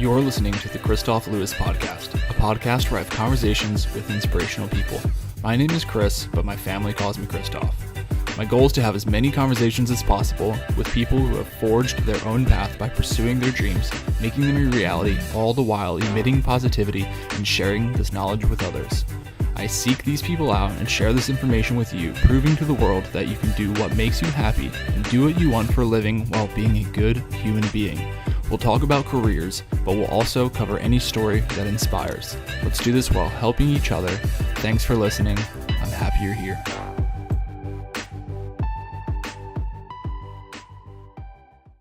You're listening to the Kristof podcast, a podcast where I have conversations with inspirational people. My name is Chris, but my family calls me Kristof. My goal is to have as many conversations as possible with people who have forged their own path by pursuing their dreams, making them a reality, all the while emitting positivity and sharing this knowledge with others. I seek these people out and share this information with you, proving to the world that you can do what makes you happy and do what you want for a living while being a good human being. We'll talk about careers, but we'll also cover any story that inspires. Let's do this while helping each other. Thanks for listening. I'm happy you're here.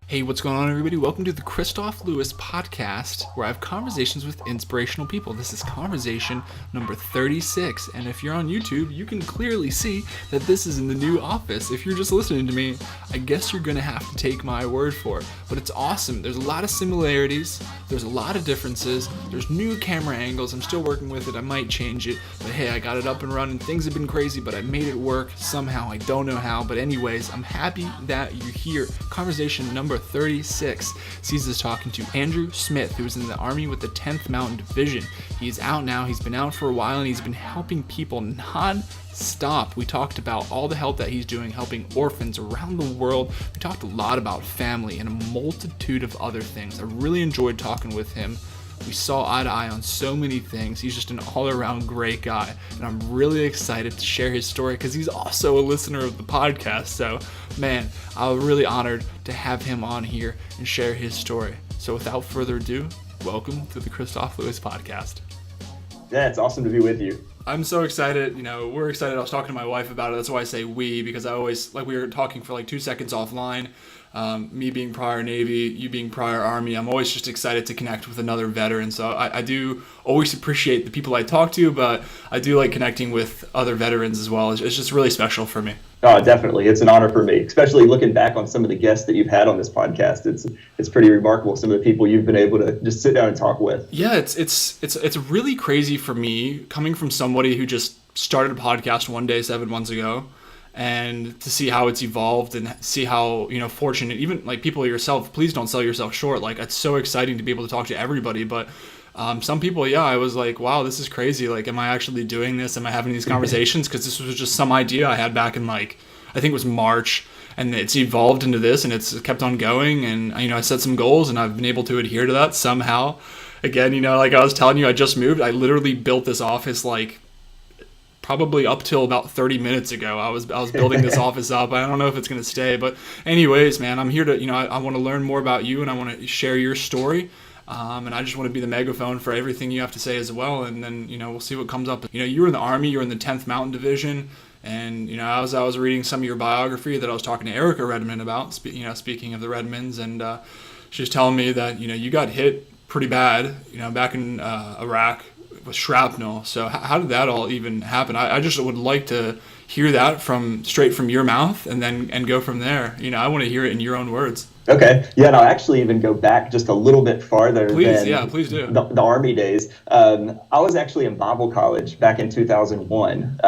Hey, what's going on, everybody? Welcome to the Kristof Lewis podcast, where I have conversations with inspirational people. This is conversation number 36, and if you're on YouTube, you can clearly see that this is in the new office. If you're just listening to me, I guess you're gonna have to take my word for it, but it's awesome. There's a lot of similarities, there's a lot of differences, there's new camera angles. I'm still working with it. I might change it, but hey, I got it up and running. Things have been crazy, but I made it work somehow. I don't know how, but anyways, I'm happy that you're here. Conversation number 36 sees us talking to Andrew Smith, who was in the Army with the 10th Mountain Division. He's out now. He's been out for a while, and he's been helping people non-stop. We talked about all the help that he's doing, helping orphans around the world. We talked a lot about family and a multitude of other things. I really enjoyed talking with him. We saw eye to eye on so many things. He's just an all-around great guy, and I'm really excited to share his story because he's also a listener of the podcast. So, man, I'm really honored to have him on here and share his story. So without further ado, welcome to the Kristof Lewis podcast. Yeah, it's awesome to be with you. I'm so excited. We're excited. I was talking to my wife about it. That's why I say we, because I always, we were talking for 2 seconds offline. Me being prior Navy, you being prior Army, I'm always just excited to connect with another veteran. So I do always appreciate the people I talk to, but I do like connecting with other veterans as well. It's just really special for me. Oh, definitely. It's an honor for me, especially looking back on some of the guests that you've had on this podcast. It's pretty remarkable, some of the people you've been able to just sit down and talk with. Yeah, it's really crazy for me, coming from somebody who just started a podcast one day 7 months ago, and to see how it's evolved and see how, fortunate, even people like yourself, please don't sell yourself short. It's so exciting to be able to talk to everybody, but some people, I was like, wow, this is crazy. Am I actually doing this? Am I having these conversations? Because this was just some idea I had back in I think it was March, and it's evolved into this, and it's kept on going. And, I set some goals, and I've been able to adhere to that somehow. Again, like I was telling you, I just moved. I literally built this office probably up till about 30 minutes ago. I was building this office up. I don't know if it's going to stay, but anyways, man, I'm here to, I want to learn more about you, and I want to share your story. And I just want to be the megaphone for everything you have to say as well. And then, we'll see what comes up. You were in the Army, you were in the 10th Mountain Division. And, as I was reading some of your biography that I was talking to Erica Redmond about, speaking of the Redmonds, and she was telling me that, you got hit pretty bad, back in Iraq with shrapnel. So how did that all even happen? I just would like to hear that straight from your mouth and go from there. I want to hear it in your own words. Okay. Yeah, and I'll actually even go back just a little bit farther. Please do. The Army days. I was actually in Bible college back in 2001.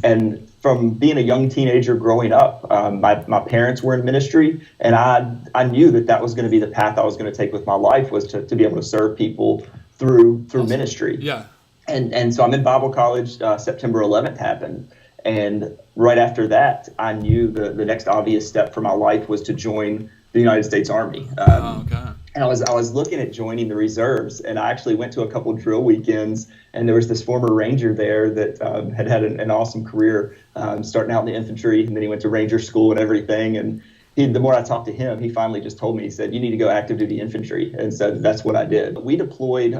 And from being a young teenager growing up, my parents were in ministry, and I knew that was going to be the path I was going to take with my life, was to be able to serve people through awesome. Ministry. Yeah. And so I'm in Bible college. September 11th happened. And right after that, I knew the next obvious step for my life was to join the United States Army. Okay. And I was looking at joining the reserves, and I actually went to a couple drill weekends, and there was this former Ranger there that had an awesome career, starting out in the infantry, and then he went to Ranger school and everything. And the more I talked to him, he finally just told me, he said, you need to go active duty infantry. And so that's what I did. We deployed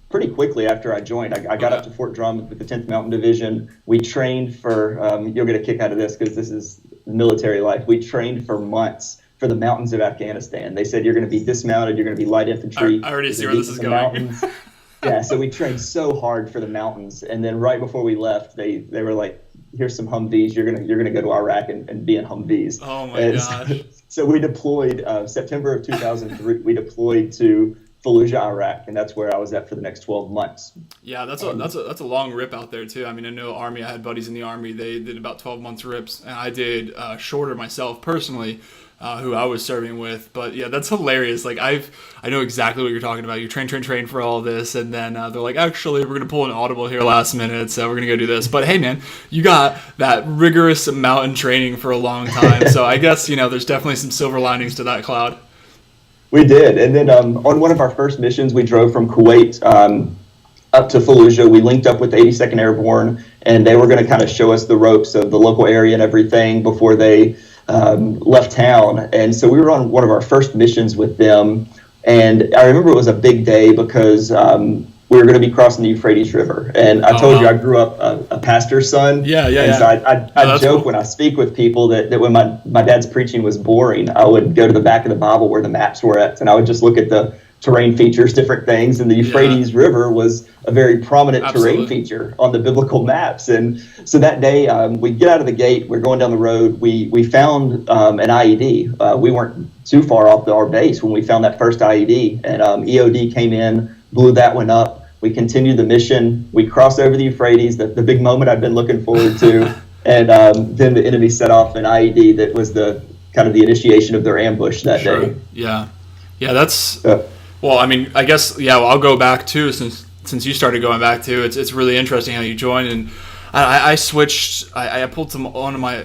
pretty quickly after I joined. I got up to Fort Drum with the 10th Mountain Division. We trained for, you'll get a kick out of this because this is military life. We trained for months for the mountains of Afghanistan. They said, you're going to be dismounted, you're going to be light infantry. I already see where this is going. Yeah, so we trained so hard for the mountains. And then right before we left, they were like, here's some Humvees. You're gonna go to Iraq and be in Humvees. Oh my gosh. So we deployed September of 2003. We deployed to Fallujah, Iraq, and that's where I was at for the next 12 months. Yeah, that's a long rip out there too. I mean, I know Army. I had buddies in the Army. They did about 12 months rips, and I did shorter myself personally, who I was serving with. But yeah, that's hilarious. Like I know exactly what you're talking about. You train for all this, and then they're like, actually, we're gonna pull an audible here last minute, so we're gonna go do this. But hey, man, you got that rigorous mountain training for a long time, so I guess there's definitely some silver linings to that cloud. We did, and then on one of our first missions, we drove from Kuwait up to Fallujah. We linked up with the 82nd Airborne, and they were going to kind of show us the ropes of the local area and everything before they left town. And so we were on one of our first missions with them, and I remember it was a big day because we were going to be crossing the Euphrates River. And I told you I grew up a pastor's son. Yeah. So I joke when I speak with people that when my dad's preaching was boring, I would go to the back of the Bible where the maps were at, and I would just look at the terrain features, different things. And the Euphrates River was a very prominent terrain feature on the biblical maps. And so that day, we get out of the gate, we're going down the road, we found an IED. We weren't too far off our base when we found that first IED, and EOD came in, blew that one up. We continued the mission. We crossed over the Euphrates, the big moment I've been looking forward to. And then the enemy set off an IED that was the kind of the initiation of their ambush that day. Yeah, that's well. I mean, I guess Well, I'll go back too since you started going back too. It's really interesting how you joined, and I switched. I pulled some of my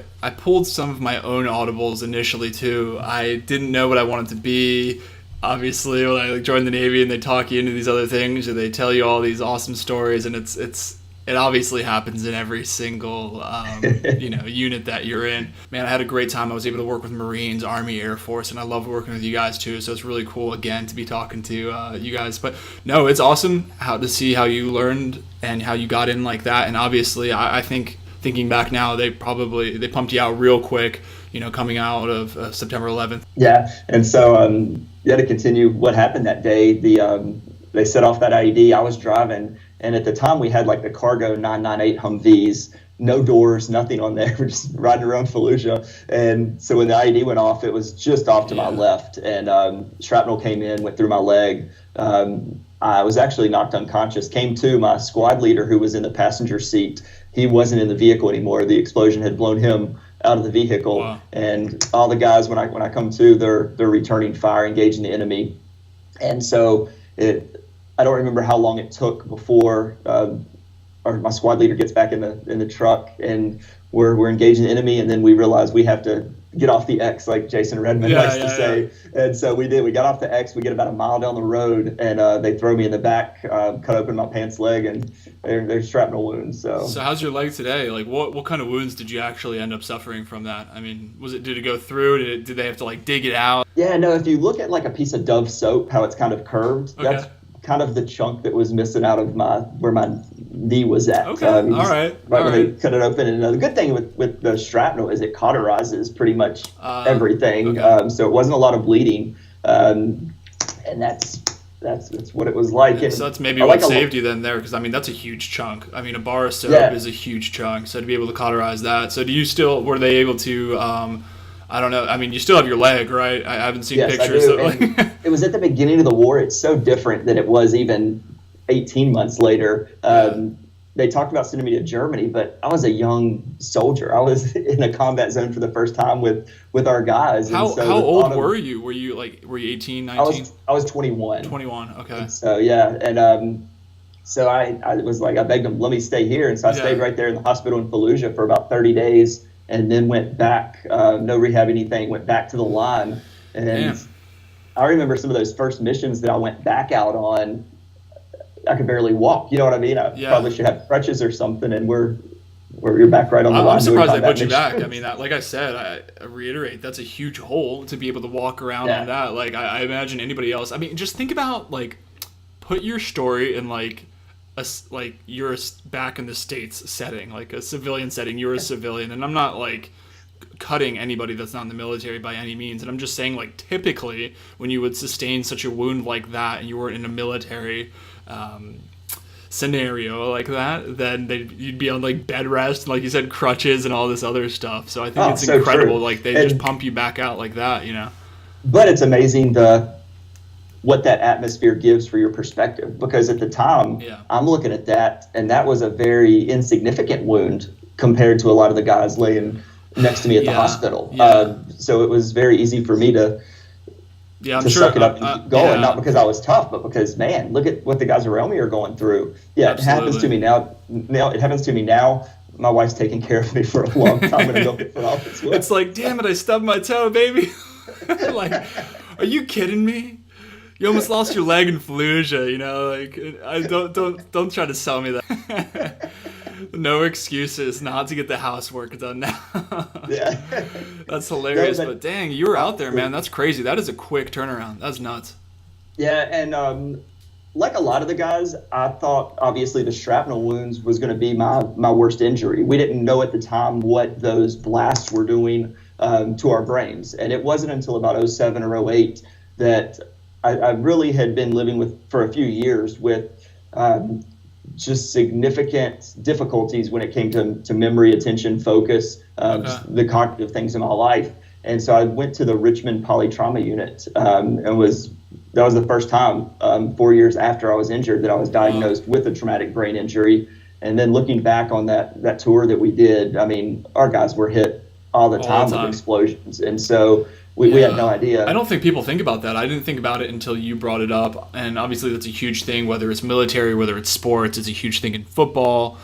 own audibles initially too. I didn't know what I wanted to be. Obviously, when I joined the Navy and they talk you into these other things, or they tell you all these awesome stories, and it obviously happens in every single unit that you're in. Man, I had a great time. I was able to work with Marines, Army, Air Force, and I love working with you guys too. So it's really cool again to be talking to you guys. But no, it's awesome to see how you learned and how you got in like that. And obviously, I think thinking back now, they pumped you out real quick. Coming out of September 11th. Yeah, and so to continue what happened that day, they set off that IED. I was driving, and at the time we had like the cargo 998 Humvees, no doors, nothing on there. We're just riding around Fallujah. And so when the IED went off, it was just off to my left, and shrapnel came in, went through my leg. I was actually knocked unconscious. Came to my squad leader, who was in the passenger seat. He wasn't in the vehicle anymore. The explosion had blown him out of the vehicle. Wow. And all the guys, when I come to, they're returning fire, engaging the enemy. And so I don't remember how long it took before my squad leader gets back in the truck, and we're engaging the enemy, and then we realize we have to get off the X, like Jason Redmond likes to say. And so we did. We got off the X. We get about a mile down the road, and they throw me in the back, cut open my pants leg, and there's shrapnel wounds. So how's your leg today? Like, what kind of wounds did you actually end up suffering from that? I mean, did it go through? Did they have to like dig it out? Yeah, no. If you look at like a piece of Dove soap, how it's kind of curved, that's kind of the chunk that was missing out of where my knee was at. Okay, all right. When they cut it open. And the good thing with the shrapnel is it cauterizes pretty much everything. Okay. So it wasn't a lot of bleeding. And that's what it was like. And so that's maybe what saved you then there, because I mean that's a huge chunk. I mean a bar of soap is a huge chunk. So to be able to cauterize that. So were they able to? I don't know. I mean, you still have your leg, right? I haven't seen pictures. I do. It was at the beginning of the war. It's so different than it was even 18 months later. They talked about sending me to Germany, but I was a young soldier. I was in a combat zone for the first time with our guys. How old were you? Were you 18, 19? I was 21. 21, okay. And so, and so I was like, I begged them, let me stay here. And so I stayed right there in the hospital in Fallujah for about 30 days. And then went back, no rehab, anything, went back to the line. And I remember some of those first missions that I went back out on, I could barely walk. You know what I mean? I probably should have crutches or something, and you're back right on the line. I'm surprised they put you back. I mean, like I said, I reiterate, that's a huge hole to be able to walk around on that. Like, I imagine anybody else. I mean, just think about, like, put your story in, like you're back in the States setting, like a civilian setting. You're a civilian, and I'm not like cutting anybody that's not in the military by any means, and I'm just saying, like, typically when you would sustain such a wound like that and you were in a military scenario like that, then you'd be on like bed rest, like you said, crutches and all this other stuff. So I think it's incredible. True. Like they just pump you back out like that, you know. But it's amazing what that atmosphere gives for your perspective. Because at the time, Yeah. I'm looking at that, and that was a very insignificant wound compared to a lot of the guys laying next to me at the hospital. Yeah. So it was very easy for me to I'm sure. suck it up and keep going, Yeah. not because I was tough, but because, man, look at what the guys around me are going through. Yeah, Absolutely. it happens to me now. It happens to me now. My wife's taking care of me for a long time, and I don't get put off as well. It's like, damn it, I stubbed my toe, baby. Like, are you kidding me? You almost lost your leg in Fallujah, you know? Like, I don't try to sell me that. No excuses not to get the housework done now. Yeah. That's hilarious. No, but dang, you were out there, man. That's crazy. That is a quick turnaround. That's nuts. Yeah, and like a lot of the guys, I thought obviously the shrapnel wounds was going to be my worst injury. We didn't know at the time what those blasts were doing to our brains, and it wasn't until about 07 or 08 that I really had been living for a few years with just significant difficulties when it came to memory, attention, focus, just the cognitive things in my life. And so I went to the Richmond Polytrauma Unit, and that was the first time 4 years after I was injured that I was diagnosed with a traumatic brain injury. And then looking back on that tour that we did, I mean, our guys were hit all the time with explosions. And so we had no idea. I don't think people think about that. I didn't think about it until you brought it up. And obviously that's a huge thing, whether it's military, whether it's sports. It's a huge thing in football.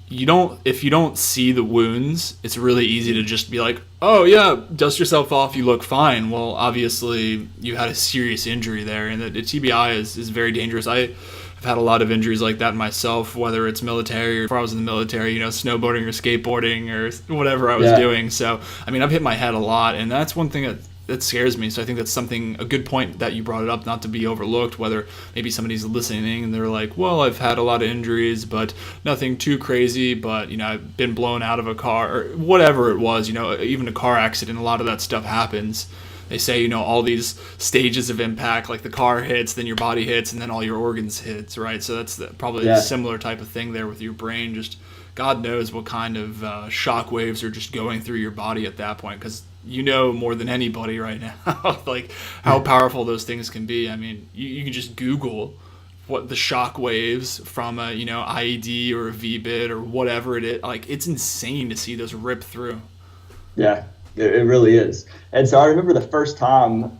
If you don't see the wounds, it's really easy to just be like, oh yeah, dust yourself off, you look fine. Well, obviously you had a serious injury there, and the TBI is very dangerous. I've had a lot of injuries like that myself, whether it's military or if I was in the military, snowboarding or skateboarding or whatever I was doing. So, I mean, I've hit my head a lot, and that's one thing that scares me. So I think that's a good point that you brought it up, not to be overlooked, whether maybe somebody's listening and they're like, well, I've had a lot of injuries, but nothing too crazy, but, I've been blown out of a car or whatever it was, even a car accident, a lot of that stuff happens. They say, all these stages of impact, like the car hits, then your body hits, and then all your organs hits, right? So that's probably a similar type of thing there with your brain. Just God knows what kind of shock waves are just going through your body at that point, because more than anybody right now, like how powerful those things can be. I mean, you can just Google what the shock waves from a IED or a VBIT or whatever it is. Like, it's insane to see those rip through. Yeah. It really is. And so I remember the first time,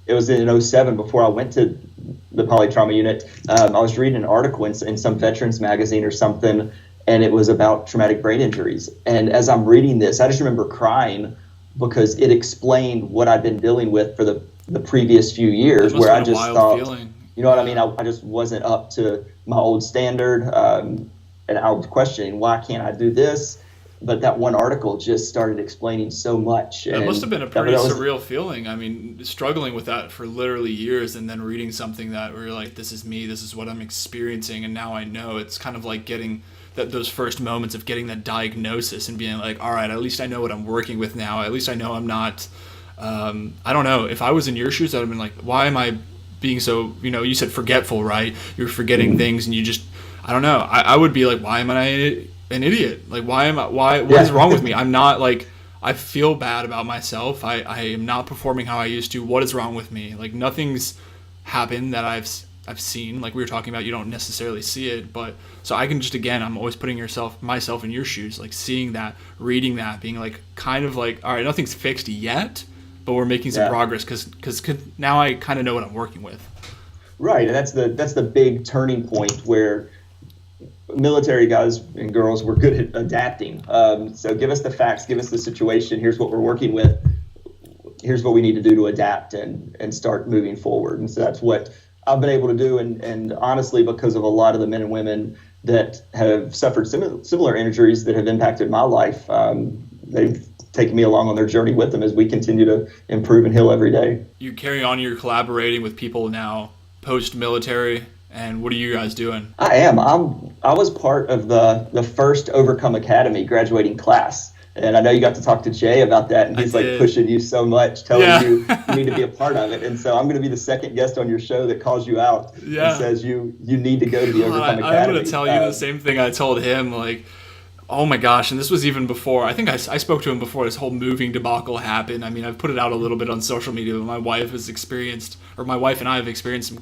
it was in 07 before I went to the Polytrauma Unit. I was reading an article in some veterans magazine or something, and it was about traumatic brain injuries. And as I'm reading this, I just remember crying because it explained what I'd been dealing with for the previous few years, where I just thought, feeling. You know what I mean? I just wasn't up to my old standard, and I was questioning, why can't I do this? But that one article just started explaining so much. It must have been a pretty surreal feeling. I mean, struggling with that for literally years, and then reading something that where you're like, this is me, this is what I'm experiencing, and now I know. It's kind of like getting those first moments of getting that diagnosis and being like, all right, at least I know what I'm working with now. At least I know I'm not, I don't know. If I was in your shoes, I would have been like, why am I being so, you said forgetful, right? You're forgetting things, and you just, I don't know. I would be like, why am I an idiot? Like, what is wrong with me? I'm not, like, I feel bad about myself. I am not performing how I used to. What is wrong with me? Like, nothing's happened that I've seen. Like we were talking about, you don't necessarily see it, but so I can just, again, I'm always putting myself in your shoes, like seeing that, reading that, being like, kind of like, all right, nothing's fixed yet, but we're making some progress because now I kind of know what I'm working with. Right, and that's the big turning point where military guys and girls were good at adapting. So give us the facts, give us the situation. Here's what we're working with. Here's what we need to do to adapt and start moving forward. And so that's what I've been able to do. And honestly, because of a lot of the men and women that have suffered similar injuries that have impacted my life, they've taken me along on their journey with them as we continue to improve and heal every day. You carry on, you're collaborating with people now post-military. And what are you guys doing? I am. I was part of the first Overcome Academy graduating class. And I know you got to talk to Jay about that, and he's like pushing you so much, telling you need to be a part of it. And so I'm going to be the second guest on your show that calls you out and says you need to go to the Overcome Academy. I'm going to tell you the same thing I told him. Like, Oh my gosh, and this was even before, I think I spoke to him before this whole moving debacle happened. I mean, I've put it out a little bit on social media, but my wife and I have experienced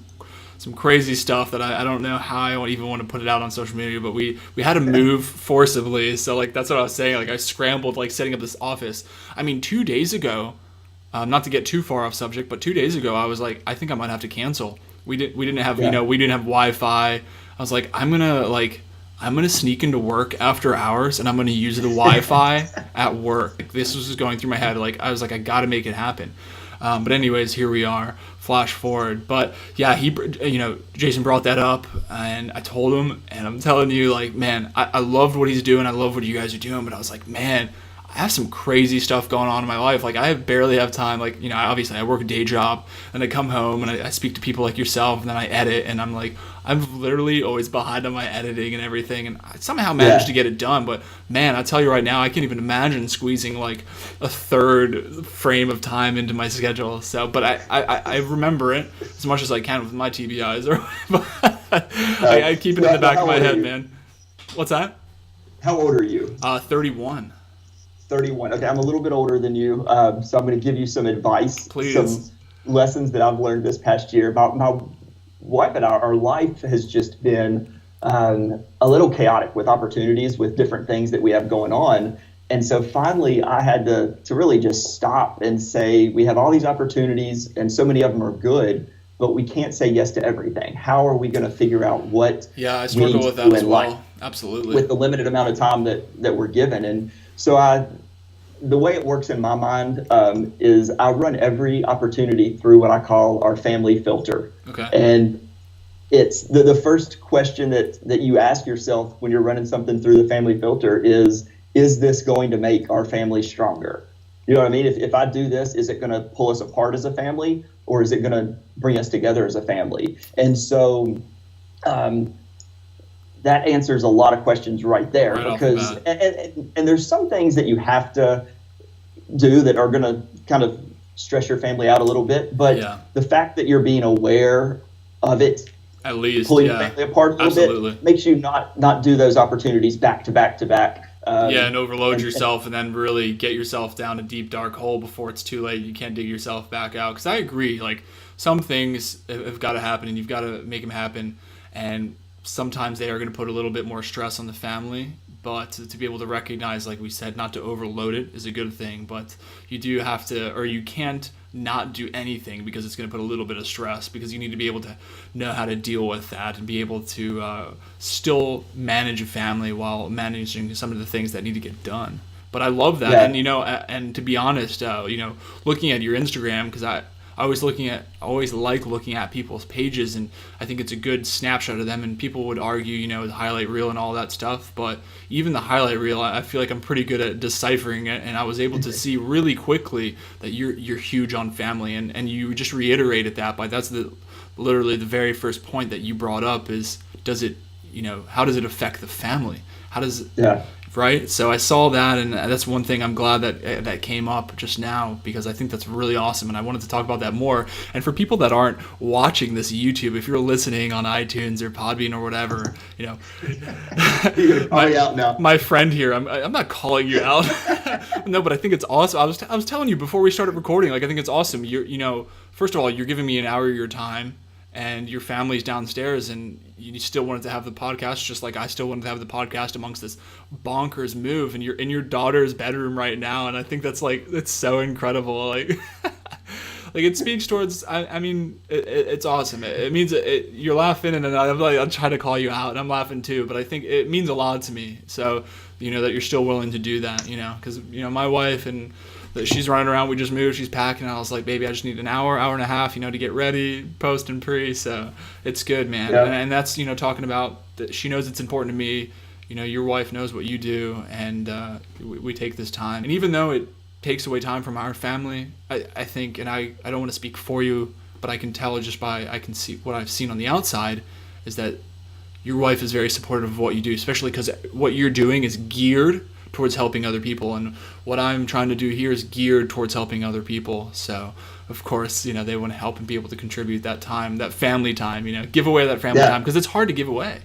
some crazy stuff that I don't know how I would even want to put it out on social media, but we had to move forcibly. So like that's what I was saying. Like I scrambled like setting up this office. I mean, 2 days ago, not to get too far off subject, but 2 days ago I was like, I think I might have to cancel. We didn't have we didn't have Wi-Fi. I was like, I'm gonna sneak into work after hours and I'm gonna use the Wi-Fi at work. Like, this was just going through my head. Like I was like, I got to make it happen. But anyways, here we are. Flash forward. But yeah, Jason brought that up and I told him, and I'm telling you, like, man, I loved what he's doing. I love what you guys are doing. But I was like, man, I have some crazy stuff going on in my life. Like I barely have time. Like, obviously I work a day job and I come home and I speak to people like yourself and then I edit, and I'm like, I'm literally always behind on my editing and everything, and I somehow managed to get it done. But man, I tell you right now, I can't even imagine squeezing like a third frame of time into my schedule. So, but I remember it as much as I can with my TBIs. I keep it in the back of my head, man. What's that? How old are you? 31. 31. Okay, I'm a little bit older than you, so I'm going to give you some advice, please. Some lessons that I've learned this past year. My wife and our life has just been a little chaotic with opportunities, with different things that we have going on. And so finally, I had to really just stop and say, we have all these opportunities, and so many of them are good, but we can't say yes to everything. How are we going to figure out what I struggle with that as well. Life absolutely, with the limited amount of time that we're given? And so the way it works in my mind is I run every opportunity through what I call our family filter. Okay. And it's the first question that you ask yourself when you're running something through the family filter is this going to make our family stronger? You know what I mean? If I do this, is it going to pull us apart as a family, or is it going to bring us together as a family? And so that answers a lot of questions right there, because and there's some things that you have to do that are going to kind of stress your family out a little bit, but the fact that you're being aware of it, at least pulling your family apart a little bit, makes you not do those opportunities back to back to back. And overload yourself and then really get yourself down a deep dark hole before it's too late. You can't dig yourself back out. Because I agree, like some things have got to happen and you've got to make them happen, and sometimes they are going to put a little bit more stress on the family, but to be able to recognize, like we said, not to overload it is a good thing. But you do have to, or you can't not do anything because it's going to put a little bit of stress, because you need to be able to know how to deal with that and be able to still manage a family while managing some of the things that need to get done. But I love that. And and to be honest, looking at your Instagram, because I always like looking at people's pages, and I think it's a good snapshot of them. And people would argue, the highlight reel and all that stuff, but even the highlight reel, I feel like I'm pretty good at deciphering it. And I was able to see really quickly that you're huge on family, and you just reiterated that by that's literally the very first point that you brought up is, how does it affect the family? How does it, right? So I saw that, and that's one thing I'm glad that came up just now, because I think that's really awesome, and I wanted to talk about that more. And for people that aren't watching this YouTube, if you're listening on iTunes or Podbean or whatever, my friend here, I'm not calling you out. No, but I think it's awesome. I was telling you before we started recording, like I think it's awesome. First of all, you're giving me an hour of your time, and your family's downstairs, and you still wanted to have the podcast, just like I still wanted to have the podcast amongst this bonkers move, and you're in your daughter's bedroom right now, and I think that's so incredible. Like, like it speaks towards. I mean, it's awesome. It means you're laughing, and I'm trying to call you out, and I'm laughing too. But I think it means a lot to me. So that you're still willing to do that. Because my wife and she's running around. We just moved. She's packing. And I was like, baby, I just need an hour and a half, to get ready, post and pre. So it's good, man. Yeah. And that's, talking about that. She knows it's important to me. Your wife knows what you do, and we take this time. And even though it takes away time from our family, I think, and I don't want to speak for you, but I can tell just I can see what I've seen on the outside is that your wife is very supportive of what you do, especially because what you're doing is geared towards helping other people, and what I'm trying to do here is geared towards helping other people. So of course, they want to help and be able to contribute that time, that family time, give away that family time, because it's hard to give away.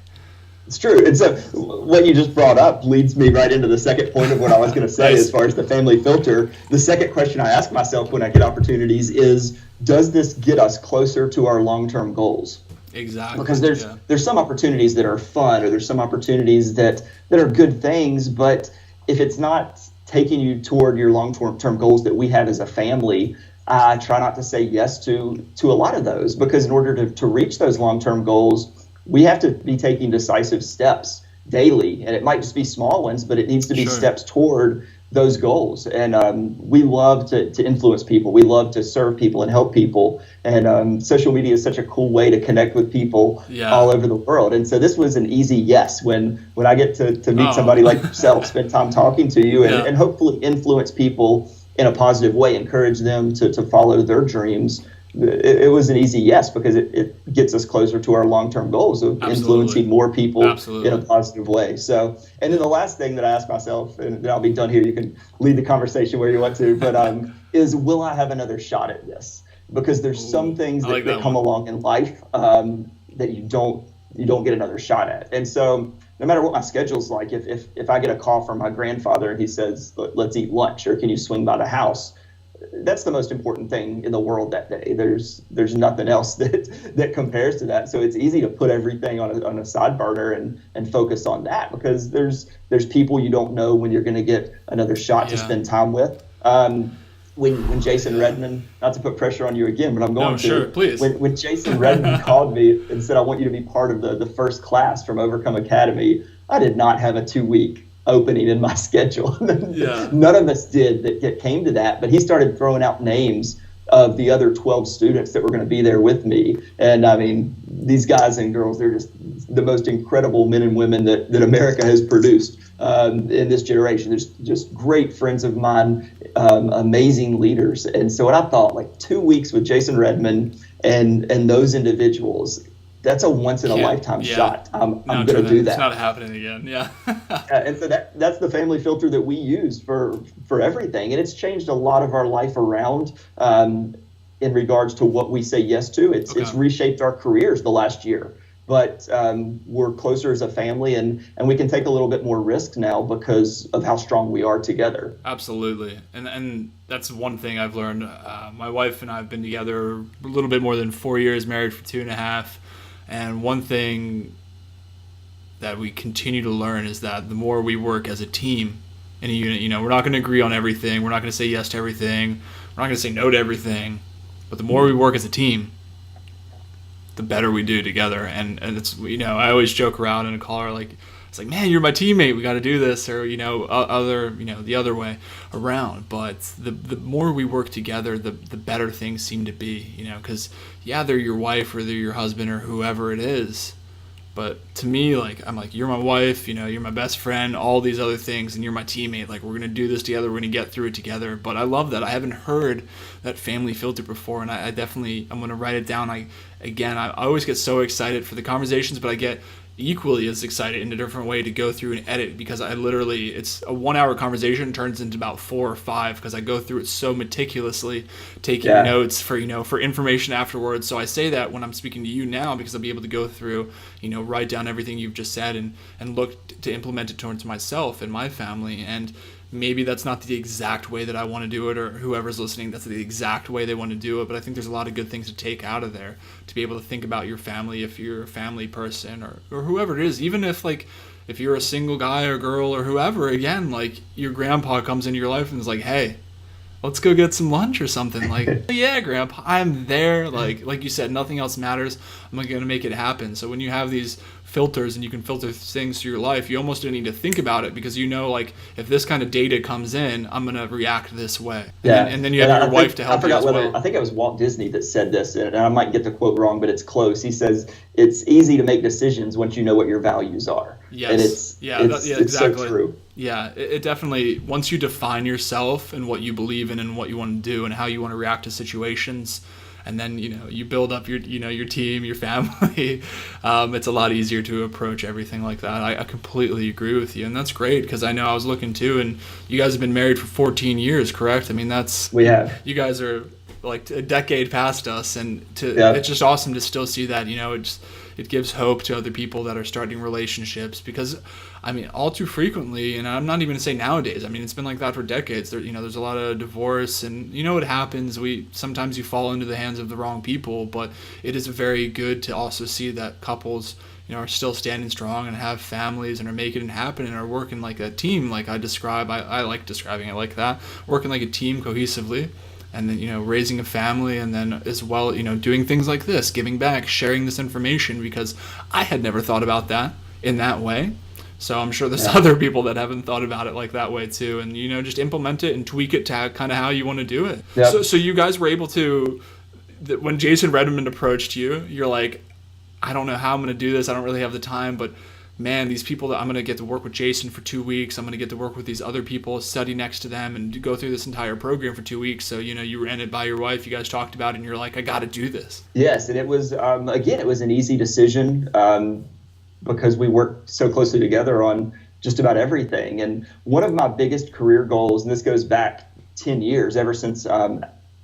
It's true. And so what you just brought up leads me right into the second point of what I was going to say. Nice. As far as the family filter. The second question I ask myself when I get opportunities is, does this get us closer to our long-term goals? Exactly. Because there's some opportunities that are fun, or there's some opportunities that are good things, but if it's not taking you toward your long-term goals that we have as a family, I try not to say yes to a lot of those, because in order to reach those long-term goals, we have to be taking decisive steps daily. And it might just be small ones, but it needs to be steps toward those goals. And we love to influence people. We love to serve people and help people. And social media is such a cool way to connect with people all over the world. And so this was an easy yes when I get to meet somebody like yourself, spend time talking to you, and hopefully influence people in a positive way, encourage them to follow their dreams. It was an easy yes, because it gets us closer to our long-term goals of influencing more people in a positive way. So, and then the last thing that I ask myself, and then I'll be done here, you can lead the conversation where you want to, but is, will I have another shot at this? Because there's some things that come along in life that you don't get another shot at. And so no matter what my schedule's like, if I get a call from my grandfather and he says, let's eat lunch, or can you swing by the house? That's the most important thing in the world that day. There's nothing else that compares to that. So it's easy to put everything on a side burner and focus on that, because there's people you don't know when you're going to get another shot to spend time with. When Jason Redman, not to put pressure on you again, but I'm going to. Sure, please. When Jason Redman called me and said, I want you to be part of the first class from Overcome Academy, I did not have a 2-week opening in my schedule. None of us did that came to that, but he started throwing out names of the other 12 students that were going to be there with me. And I mean, these guys and girls, they're just the most incredible men and women that America has produced in this generation. There's just great friends of mine, amazing leaders. And so what I thought, like 2 weeks with Jason Redman and those individuals, that's a once in a lifetime shot. I'm going to do that. It's not happening again. Yeah. And so that's the family filter that we use for everything. And it's changed a lot of our life around in regards to what we say yes to. It's reshaped our careers the last year. But we're closer as a family, and we can take a little bit more risk now because of how strong we are together. Absolutely. And that's one thing I've learned. My wife and I have been together a little bit more than 4 years, married for 2.5. And one thing that we continue to learn is that the more we work as a team in a unit, we're not going to agree on everything. We're not going to say yes to everything. We're not going to say no to everything. But the more we work as a team, the better we do together. And it's, I always joke around in a car, it's like, man, you're my teammate. We got to do this, or, the other way around. But the more we work together, the better things seem to be, because they're your wife or they're your husband or whoever it is. But to me, I'm like, you're my wife, you're my best friend, all these other things, and you're my teammate. We're going to do this together. We're going to get through it together. But I love that. I haven't heard that family filter before, and I'm going to write it down. I always get so excited for the conversations, but I get equally as excited in a different way to go through and edit, because it's a 1 hour conversation turns into about 4 or 5, because I go through it so meticulously, taking notes for information afterwards. So I say that when I'm speaking to you now, because I'll be able to go through, write down everything you've just said and look to implement it towards myself and my family. And maybe that's not the exact way that I want to do it, or whoever's listening, that's the exact way they want to do it. But I think there's a lot of good things to take out of there, to be able to think about your family if you're a family person, or whoever it is. Even if you're a single guy or girl or whoever, again, your grandpa comes into your life and is like, hey, let's go get some lunch or something. Yeah, grandpa, I'm there. Like you said, nothing else matters. I'm going to make it happen. So when you have these filters and you can filter things through your life, you almost don't need to think about it, because if this kind of data comes in, I'm going to react this way. And then you have your wife to help you as well. I think it was Walt Disney that said this, and I might get the quote wrong, but it's close. He says, it's easy to make decisions once you know what your values are. Yes. And it's exactly. So true. Yeah, it definitely, once you define yourself and what you believe in and what you want to do and how you want to react to situations, and then you build up your your team, your family, it's a lot easier to approach everything like that. I completely agree with you, and that's great, because I know I was looking too, and you guys have been married for 14 years, correct? I mean, we have. You guys are like a decade past us, and Yeah. it's just awesome to still see that. It gives hope to other people that are starting relationships, because I mean, all too frequently, and I'm not even gonna say nowadays, I mean, it's been like that for decades. There's a lot of divorce, and what happens. Sometimes you fall into the hands of the wrong people, but it is very good to also see that couples, are still standing strong and have families and are making it happen and are working like a team, like I describe. I like describing it like that, working like a team cohesively, and then raising a family, and then as well doing things like this, giving back, sharing this information, because I had never thought about that in that way. So I'm sure there's other people that haven't thought about it like that way too, and just implement it and tweak it to kind of how you want to do it. Yep. So you guys were able to, when Jason Redmond approached you, you're like, I don't know how I'm going to do this. I don't really have the time, but man, these people that I'm going to get to work with Jason for 2 weeks. I'm going to get to work with these other people, study next to them, and go through this entire program for 2 weeks. So, you ran it by your wife. You guys talked about it, and you're like, I got to do this. Yes, and it was, again, it was an easy decision because we worked so closely together on just about everything. And one of my biggest career goals, and this goes back 10 years, ever since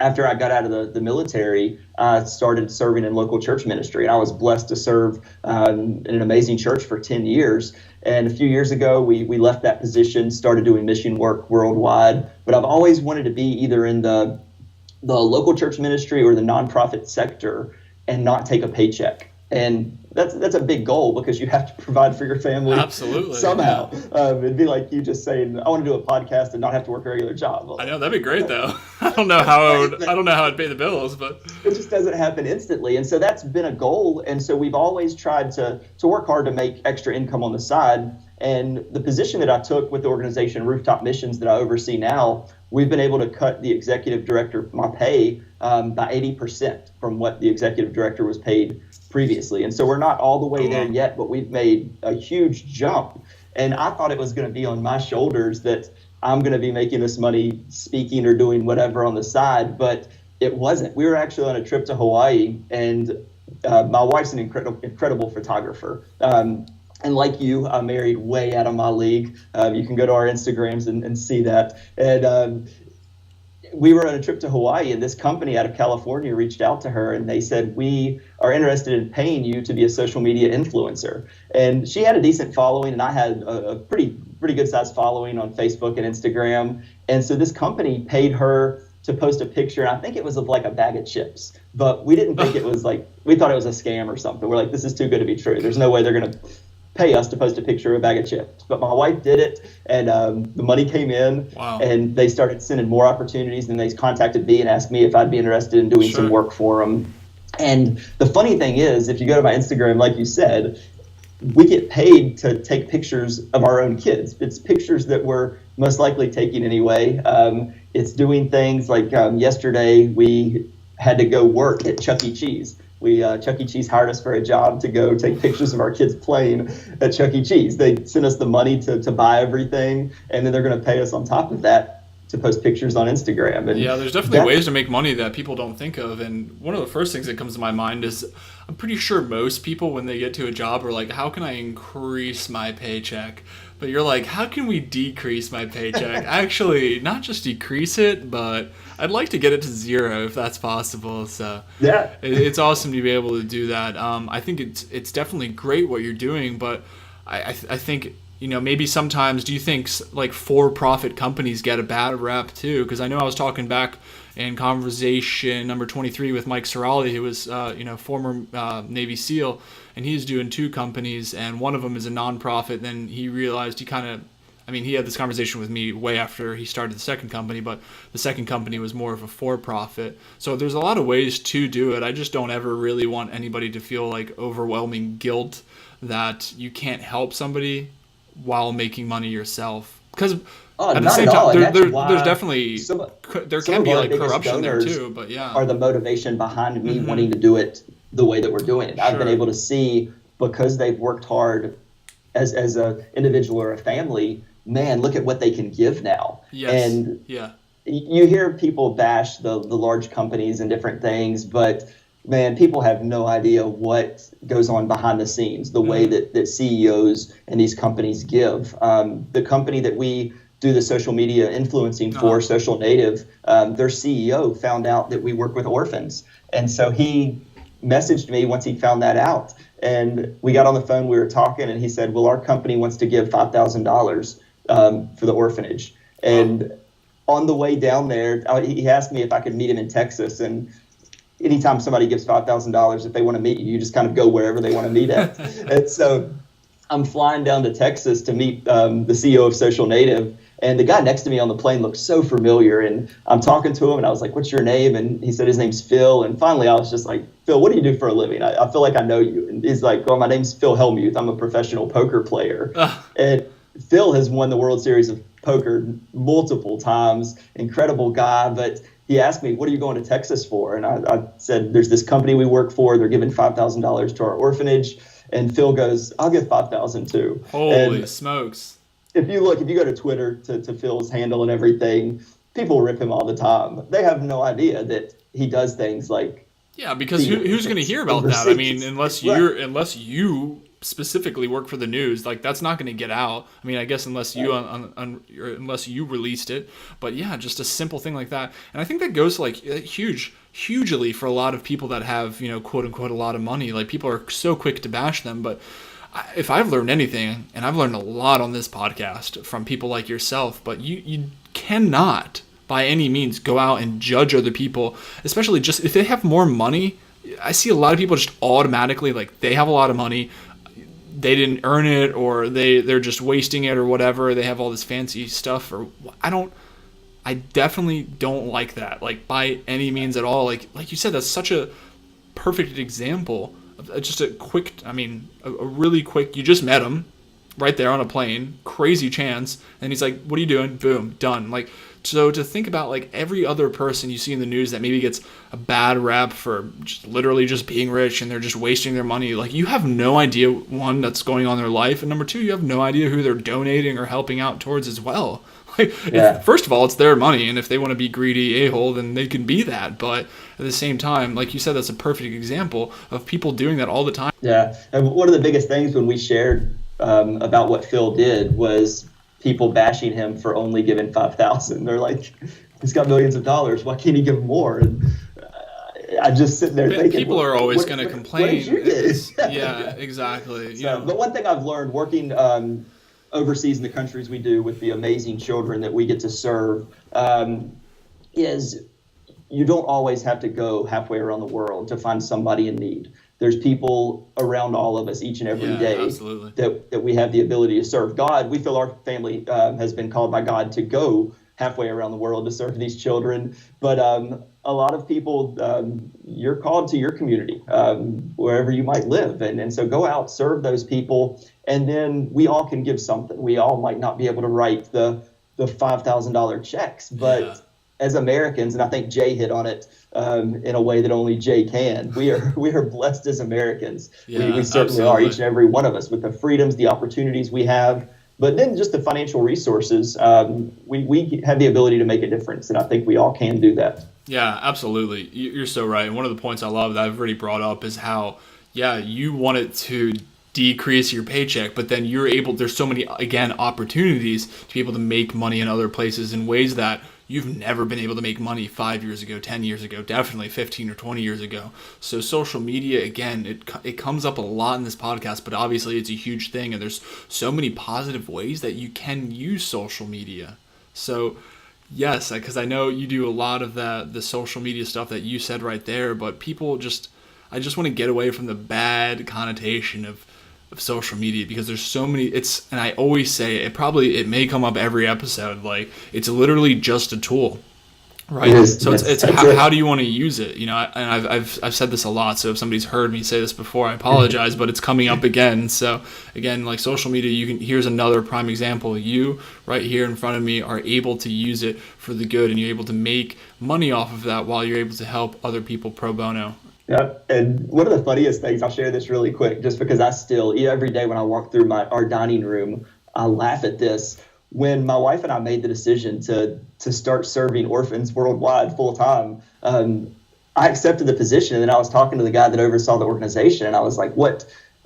after I got out of the military, I started serving in local church ministry. And I was blessed to serve in an amazing church for 10 years. And a few years ago, we left that position, started doing mission work worldwide. But I've always wanted to be either in the local church ministry or the nonprofit sector and not take a paycheck. And that's a big goal, because you have to provide for your family. Absolutely, somehow. It'd be like you just saying, I want to do a podcast and not have to work a regular job. Well, I know, that'd be great though. I don't know how I'd pay the bills, but it just doesn't happen instantly. And so that's been a goal. And so we've always tried to work hard to make extra income on the side. And the position that I took with the organization Rooftop Missions that I oversee now, we've been able to cut the executive director, my pay, by 80% from what the executive director was paid previously. And so we're not all the way there yet, but we've made a huge jump. And I thought it was going to be on my shoulders, that I'm going to be making this money speaking or doing whatever on the side, but it wasn't. We were actually on a trip to Hawaii, and my wife's an incredible photographer. And like you, I married way out of my league. You can go to our Instagrams and see that. And we were on a trip to Hawaii, and this company out of California reached out to her, and they said, we are interested in paying you to be a social media influencer. And she had a decent following, and I had a pretty good sized following on Facebook and Instagram. And so this company paid her to post a picture, and I think it was of like a bag of chips, but we didn't think it was like, we thought it was a scam or something. We're like, this is too good to be true. There's no way they're going to pay us to post a picture of a bag of chips. But my wife did it, and the money came in. Wow. And they started sending more opportunities, and they contacted me and asked me if I'd be interested in doing some work for them. And the funny thing is, if you go to my Instagram, like you said, we get paid to take pictures of our own kids. It's pictures that we're most likely taking anyway. It's doing things like yesterday we had to go work at Chuck E. Cheese. Chuck E. Cheese hired us for a job to go take pictures of our kids playing at Chuck E. Cheese. They sent us the money to buy everything, and then they're going to pay us on top of that to post pictures on Instagram. And yeah, there's definitely ways to make money that people don't think of. And one of the first things that comes to my mind is, I'm pretty sure most people, when they get to a job, are like, how can I increase my paycheck? But you're like, how can we decrease my paycheck? Actually, not just decrease it, but I'd like to get it to zero if that's possible. So yeah, it's awesome to be able to do that. I think it's definitely great what you're doing, but I think, maybe sometimes, do you think like for-profit companies get a bad rap too? Because I know I was talking back in conversation number 23 with Mike Sorali, who was, former Navy SEAL, and he's doing 2 companies, and one of them is a nonprofit. Then he realized he had this conversation with me way after he started the second company, but the second company was more of a for-profit. So there's a lot of ways to do it. I just don't ever really want anybody to feel like overwhelming guilt that you can't help somebody while making money yourself. Because at the same time, there's definitely, there can be like corruption there too, but yeah. Are the motivation behind me wanting to do it the way that we're doing it. I've been able to see, because they've worked hard as an individual or a family, man, look at what they can give now. Yes. And yeah. You hear people bash the large companies and different things, but man, people have no idea what goes on behind the scenes, the way that CEOs and these companies give. The company that we do the social media influencing for Social Native, their CEO found out that we work with orphans. And so he messaged me once he found that out. And we got on the phone, we were talking, and he said, well, our company wants to give $5,000 for the orphanage. And on the way down there, he asked me if I could meet him in Texas. And anytime somebody gives $5,000, if they want to meet you, you just kind of go wherever they want to meet at. And so I'm flying down to Texas to meet the CEO of Social Native. And the guy next to me on the plane looked so familiar. And I'm talking to him, and I was like, what's your name? And he said his name's Phil. And finally, I was just like, Phil, what do you do for a living? I feel like I know you. And he's like, well, my name's Phil Hellmuth. I'm a professional poker player. And Phil has won the World Series of Poker multiple times. Incredible guy. But he asked me, what are you going to Texas for? And I said, there's this company we work for. They're giving $5,000 to our orphanage. And Phil goes, I'll give $5,000 too. Holy smokes. If you go to Twitter to Phil's handle and everything, people rip him all the time. They have no idea that he does things like. Yeah, because who's going to hear about that? I mean, unless you specifically work for the news, like that's not going to get out. I mean, I guess unless you unless you released it. But yeah, just a simple thing like that. And I think that goes like hugely for a lot of people that have, quote unquote, a lot of money. Like people are so quick to bash them, but if I've learned anything, and I've learned a lot on this podcast from people like yourself, but you cannot by any means go out and judge other people, especially just if they have more money. I see a lot of people just automatically like they have a lot of money, they didn't earn it, or they're just wasting it or whatever. They have all this fancy stuff, or I definitely don't like that, like by any means at all. Like you said, that's such a perfect example. Just a really quick, you just met him right there on a plane, crazy chance, and he's like, what are you doing? Boom, done. Like, so to think about like every other person you see in the news that maybe gets a bad rap for literally just being rich and they're just wasting their money, like you have no idea, one, that's going on in their life, and number two, you have no idea who they're donating or helping out towards as well. First of all, it's their money, and if they want to be greedy a-hole, then they can be that. But at the same time, like you said, that's a perfect example of people doing that all the time. Yeah, and one of the biggest things when we shared about what Phil did was people bashing him for only giving $5,000. They're like, he's got millions of dollars. Why can't he give more? And I just sit there thinking, people are always going to complain. Yeah, exactly. But one thing I've learned working overseas in the countries we do with the amazing children that we get to serve is you don't always have to go halfway around the world to find somebody in need. There's people around all of us each and every day that we have the ability to serve. God, we feel our family has been called by God to go halfway around the world to serve these children. But a lot of people, you're called to your community, wherever you might live. And so go out, serve those people, and then we all can give something. We all might not be able to write the $5,000 checks, but as Americans, and I think Jay hit on it in a way that only Jay can, we are blessed as Americans. We certainly are, each and every one of us, with the freedoms, the opportunities we have. But then just the financial resources, we have the ability to make a difference, and I think we all can do that. Yeah, absolutely. You're so right. And one of the points I love that I've already brought up is how, you want it to decrease your paycheck, but then there's so many, again, opportunities to be able to make money in other places in ways that you've never been able to make money 5 years ago, 10 years ago, definitely 15 or 20 years ago. So social media, again, it comes up a lot in this podcast, but obviously it's a huge thing, and there's so many positive ways that you can use social media. So yes, because I know you do a lot of the social media stuff that you said right there, but I just want to get away from the bad connotation of social media, because there's so many, and I always say it may come up every episode, like it's literally just a tool, right? So it's how do you want to use it, and I've said this a lot, so if somebody's heard me say this before, I apologize, but it's coming up again. So again, like social media, here's another prime example. You right here in front of me are able to use it for the good, and you're able to make money off of that while you're able to help other people pro bono. Yeah, and one of the funniest things, I'll share this really quick, just because I still, every day when I walk through our dining room, I laugh at this. When my wife and I made the decision to start serving orphans worldwide full time, I accepted the position, and then I was talking to the guy that oversaw the organization, and I was like,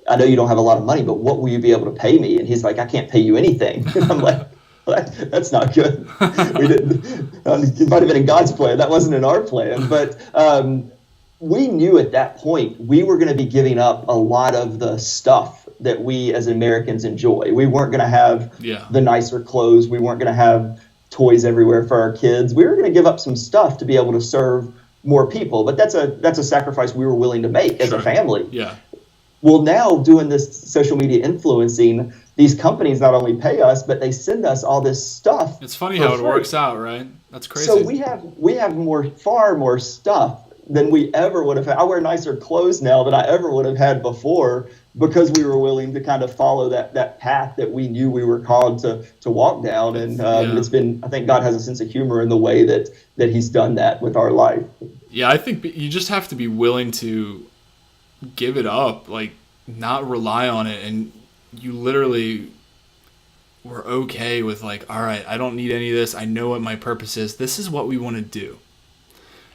I know you don't have a lot of money, but what will you be able to pay me? And he's like, I can't pay you anything. And I'm like, Well, that's not good. We didn't. It might have been in God's plan. That wasn't in our plan. But we knew at that point we were going to be giving up a lot of the stuff that we as Americans enjoy. We weren't going to have the nicer clothes. We weren't going to have toys everywhere for our kids. We were going to give up some stuff to be able to serve more people. But that's a sacrifice we were willing to make as a family. Yeah. Well, now doing this social media influencing, these companies not only pay us, but they send us all this stuff. It's funny how it works out, right? That's crazy. So we have far more stuff than we ever would have had. I wear nicer clothes now than I ever would have had before because we were willing to kind of follow that path that we knew we were called to walk down. And it's been, I think God has a sense of humor in the way that he's done that with our life. Yeah, I think you just have to be willing to give it up, like not rely on it. And you literally were okay with like, all right, I don't need any of this. I know what my purpose is. This is what we want to do.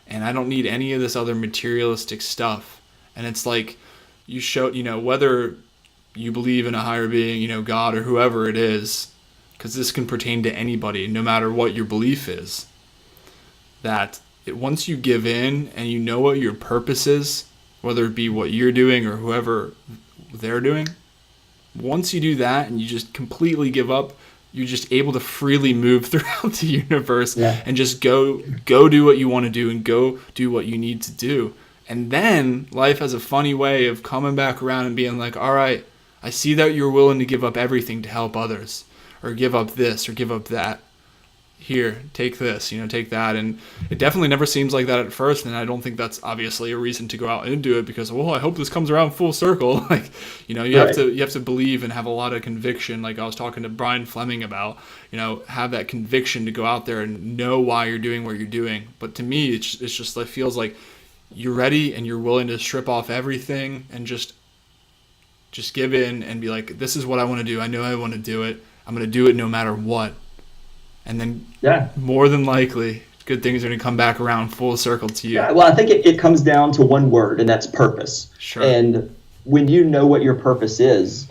And I don't need any of this other materialistic stuff. And it's like you show, whether you believe in a higher being, God or whoever it is, because this can pertain to anybody, no matter what your belief is, that once you give in and you know what your purpose is, whether it be what you're doing or whoever they're doing, once you do that and you just completely give up, you're just able to freely move throughout the universe and just go do what you want to do and go do what you need to do. And then life has a funny way of coming back around and being like, all right, I see that you're willing to give up everything to help others, or give up this or give up that. Here, take this, take that. And it definitely never seems like that at first. And I don't think that's obviously a reason to go out and do it because, well, I hope this comes around full circle. Like, you have to believe and have a lot of conviction. Like I was talking to Brian Fleming about, have that conviction to go out there and know why you're doing what you're doing. But to me, it's just like, feels like you're ready and you're willing to strip off everything and just give in and be like, this is what I want to do. I know I want to do it. I'm going to do it no matter what. And then more than likely, good things are going to come back around full circle to you. Yeah, well, I think it comes down to one word, and that's purpose. Sure. And when you know what your purpose is,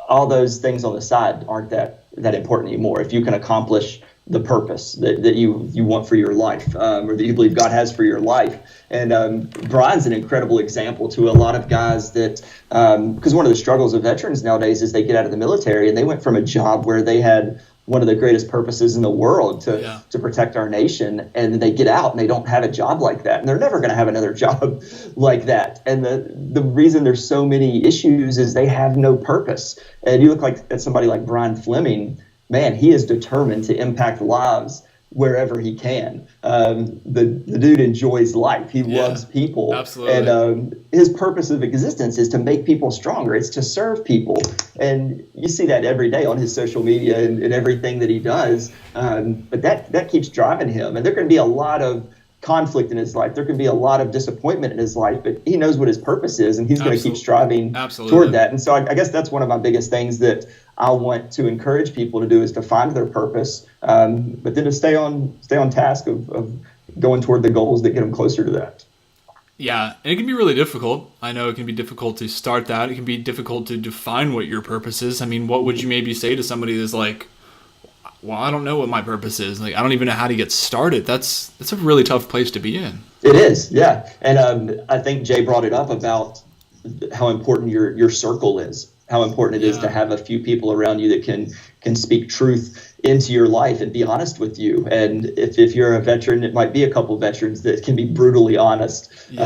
all those things on the side aren't that important anymore. If you can accomplish the purpose that you want for your life, or that you believe God has for your life. And Brian's an incredible example to a lot of guys that, because one of the struggles of veterans nowadays is they get out of the military and they went from a job where they had one of the greatest purposes in the world to protect our nation, and then they get out and they don't have a job like that, and they're never going to have another job like that. And the reason there's so many issues is they have no purpose. And you look at somebody like Brian Fleming, man, he is determined to impact lives wherever he can. The dude enjoys life. He loves people. Absolutely. And his purpose of existence is to make people stronger. It's to serve people. And you see that every day on his social media and everything that he does. But that keeps driving him. And there can be a lot of conflict in his life. There can be a lot of disappointment in his life, but he knows what his purpose is, and he's going to keep striving toward that. And so I guess that's one of my biggest things that I want to encourage people to do is to find their purpose, but then to stay on task of going toward the goals that get them closer to that. Yeah, and it can be really difficult. I know it can be difficult to start that. It can be difficult to define what your purpose is. I mean, what would you maybe say to somebody that's like, well, I don't know what my purpose is. Like, I don't even know how to get started. That's a really tough place to be in. It is, yeah. And I think Jay brought it up about how important your circle is, how important it is to have a few people around you that can speak truth into your life and be honest with you. And if you're a veteran, it might be a couple of veterans that can be brutally honest you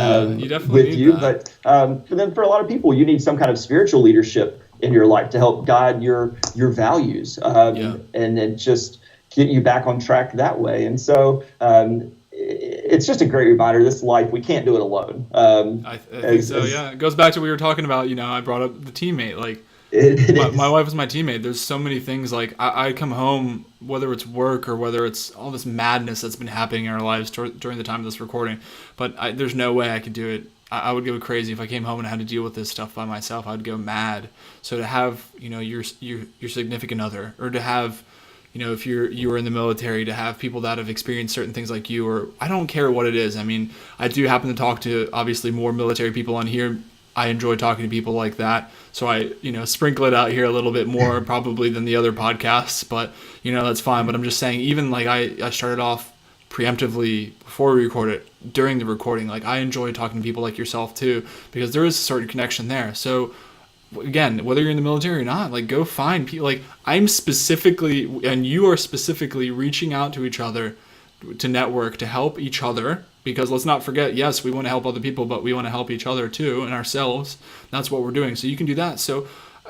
definitely with you. That. But for a lot of people, you need some kind of spiritual leadership in your life to help guide your values and then just get you back on track that way. And so it's just a great reminder, this life, we can't do it alone. I think so, yeah. It goes back to what we were talking about, I brought up the teammate. Like, my wife is my teammate. There's so many things, like, I come home, whether it's work or whether it's all this madness that's been happening in our lives during the time of this recording, but there's no way I could do it. I would go crazy if I came home and had to deal with this stuff by myself. I'd go mad. So to have, your significant other, or to have, if you were in the military, to have people that have experienced certain things like you, or I don't care what it is. I mean, I do happen to talk to obviously more military people on here I enjoy talking to people like that. So I, sprinkle it out here a little bit more probably than the other podcasts, but that's fine. But I'm just saying, even like I started off preemptively before we record it, during the recording, like I enjoy talking to people like yourself too, because there is a certain connection there. So again, whether you're in the military or not, like go find people. Like I'm specifically, and you are specifically reaching out to each other to network, to help each other, because let's not forget, yes, we want to help other people, but we want to help each other too, and ourselves. That's what we're doing. So you can do that. So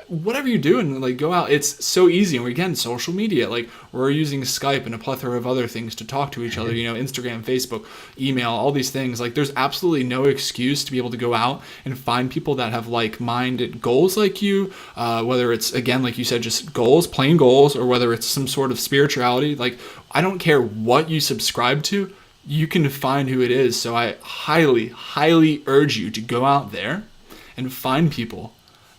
whatever you're doing, like go out. It's so easy. And again, social media, like we're using Skype and a plethora of other things to talk to each other, Instagram, Facebook, email, all these things. Like there's absolutely no excuse to be able to go out and find people that have like-minded goals like you, whether it's, again, like you said, just goals, plain goals, or whether it's some sort of spirituality. Like I don't care what you subscribe to, you can find who it is. So I highly, highly urge you to go out there and find people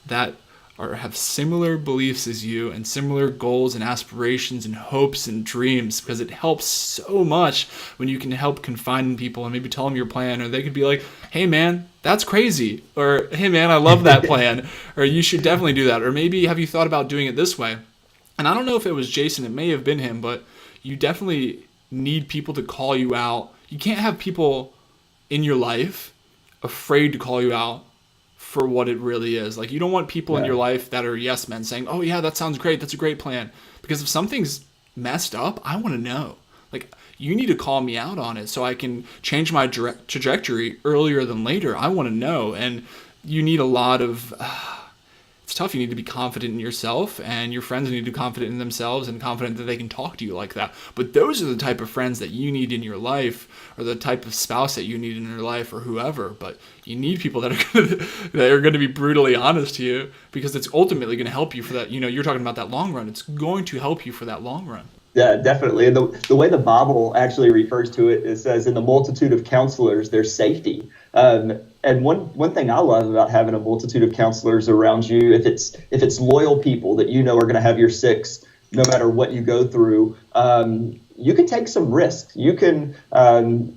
that have similar beliefs as you and similar goals and aspirations and hopes and dreams, because it helps so much when you can help confide in people and maybe tell them your plan, or they could be like, hey man, that's crazy, or hey man, I love that plan, or you should definitely do that, or maybe have you thought about doing it this way? And I don't know if it was Jason, it may have been him, but you definitely need people to call you out. You can't have people in your life afraid to call you out for what it really is. Like you don't want people in your life that are yes men saying, oh yeah, that sounds great, that's a great plan. Because if something's messed up, I want to know. Like you need to call me out on it so I can change my trajectory earlier than later. I want to know. And you need a lot of it's tough. You need to be confident in yourself, and your friends need to be confident in themselves and confident that they can talk to you like that. But those are the type of friends that you need in your life, or the type of spouse that you need in your life, or whoever. But you need people that are going to be brutally honest to you, because it's ultimately going to help you for that. You're talking about that long run. It's going to help you for that long run. Yeah, definitely. And the way the Bible actually refers to it, it says, in the multitude of counselors, there's safety. And one thing I love about having a multitude of counselors around you, if it's loyal people that are going to have your six no matter what you go through, you can take some risks. You can kind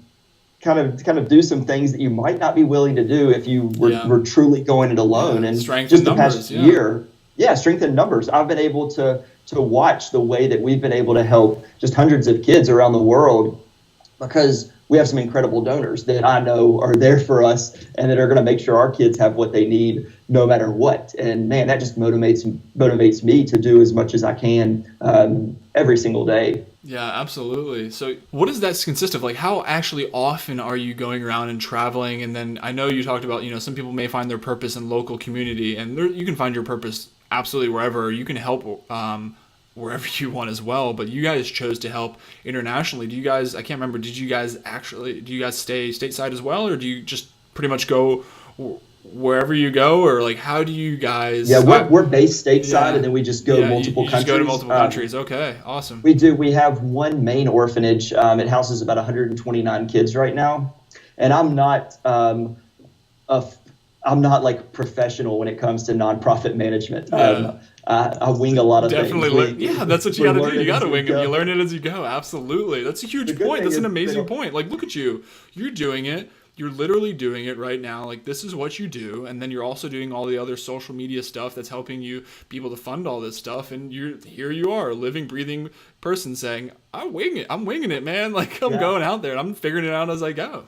of do some things that you might not be willing to do if you were truly going it alone. And just the past year, strength in numbers. I've been able to watch the way that we've been able to help just hundreds of kids around the world, because we have some incredible donors that I know are there for us and that are going to make sure our kids have what they need no matter what. And man, that just motivates me to do as much as I can every single day. Yeah, absolutely. So what does that consist of? Like, how actually often are you going around and traveling? And then I know you talked about, some people may find their purpose in local community, and you can find your purpose absolutely wherever. You can help wherever you want as well, but you guys chose to help internationally. Do you guys, I can't remember, do you guys stay stateside as well, or do you just pretty much go wherever you go, or like how do you guys? Yeah, we're based stateside, and then we just go to multiple countries. Just go to multiple countries. Okay, awesome. We do. We have one main orphanage. It houses about 129 kids right now, and I'm not like professional when it comes to nonprofit management. I wing a lot of things. That's what you got to do. You got to wing them. You learn it as you go. Absolutely. That's a huge point. That's an amazing point. Like, look at you. You're doing it. You're literally doing it right now. Like, this is what you do. And then you're also doing all the other social media stuff that's helping you be able to fund all this stuff. And here you are, a living, breathing person saying, I'm winging it, man. Like, I'm going out there and I'm figuring it out as I go.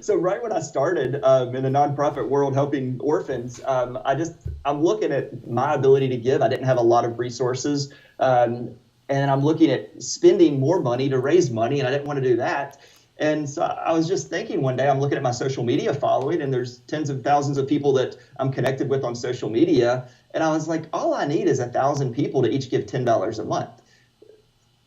So right when I started in the nonprofit world helping orphans, I'm looking at my ability to give. I didn't have a lot of resources, and I'm looking at spending more money to raise money, and I didn't want to do that. And so I was just thinking one day, I'm looking at my social media following, and there's tens of thousands of people that I'm connected with on social media. And I was like, all I need is 1,000 people to each give $10 a month.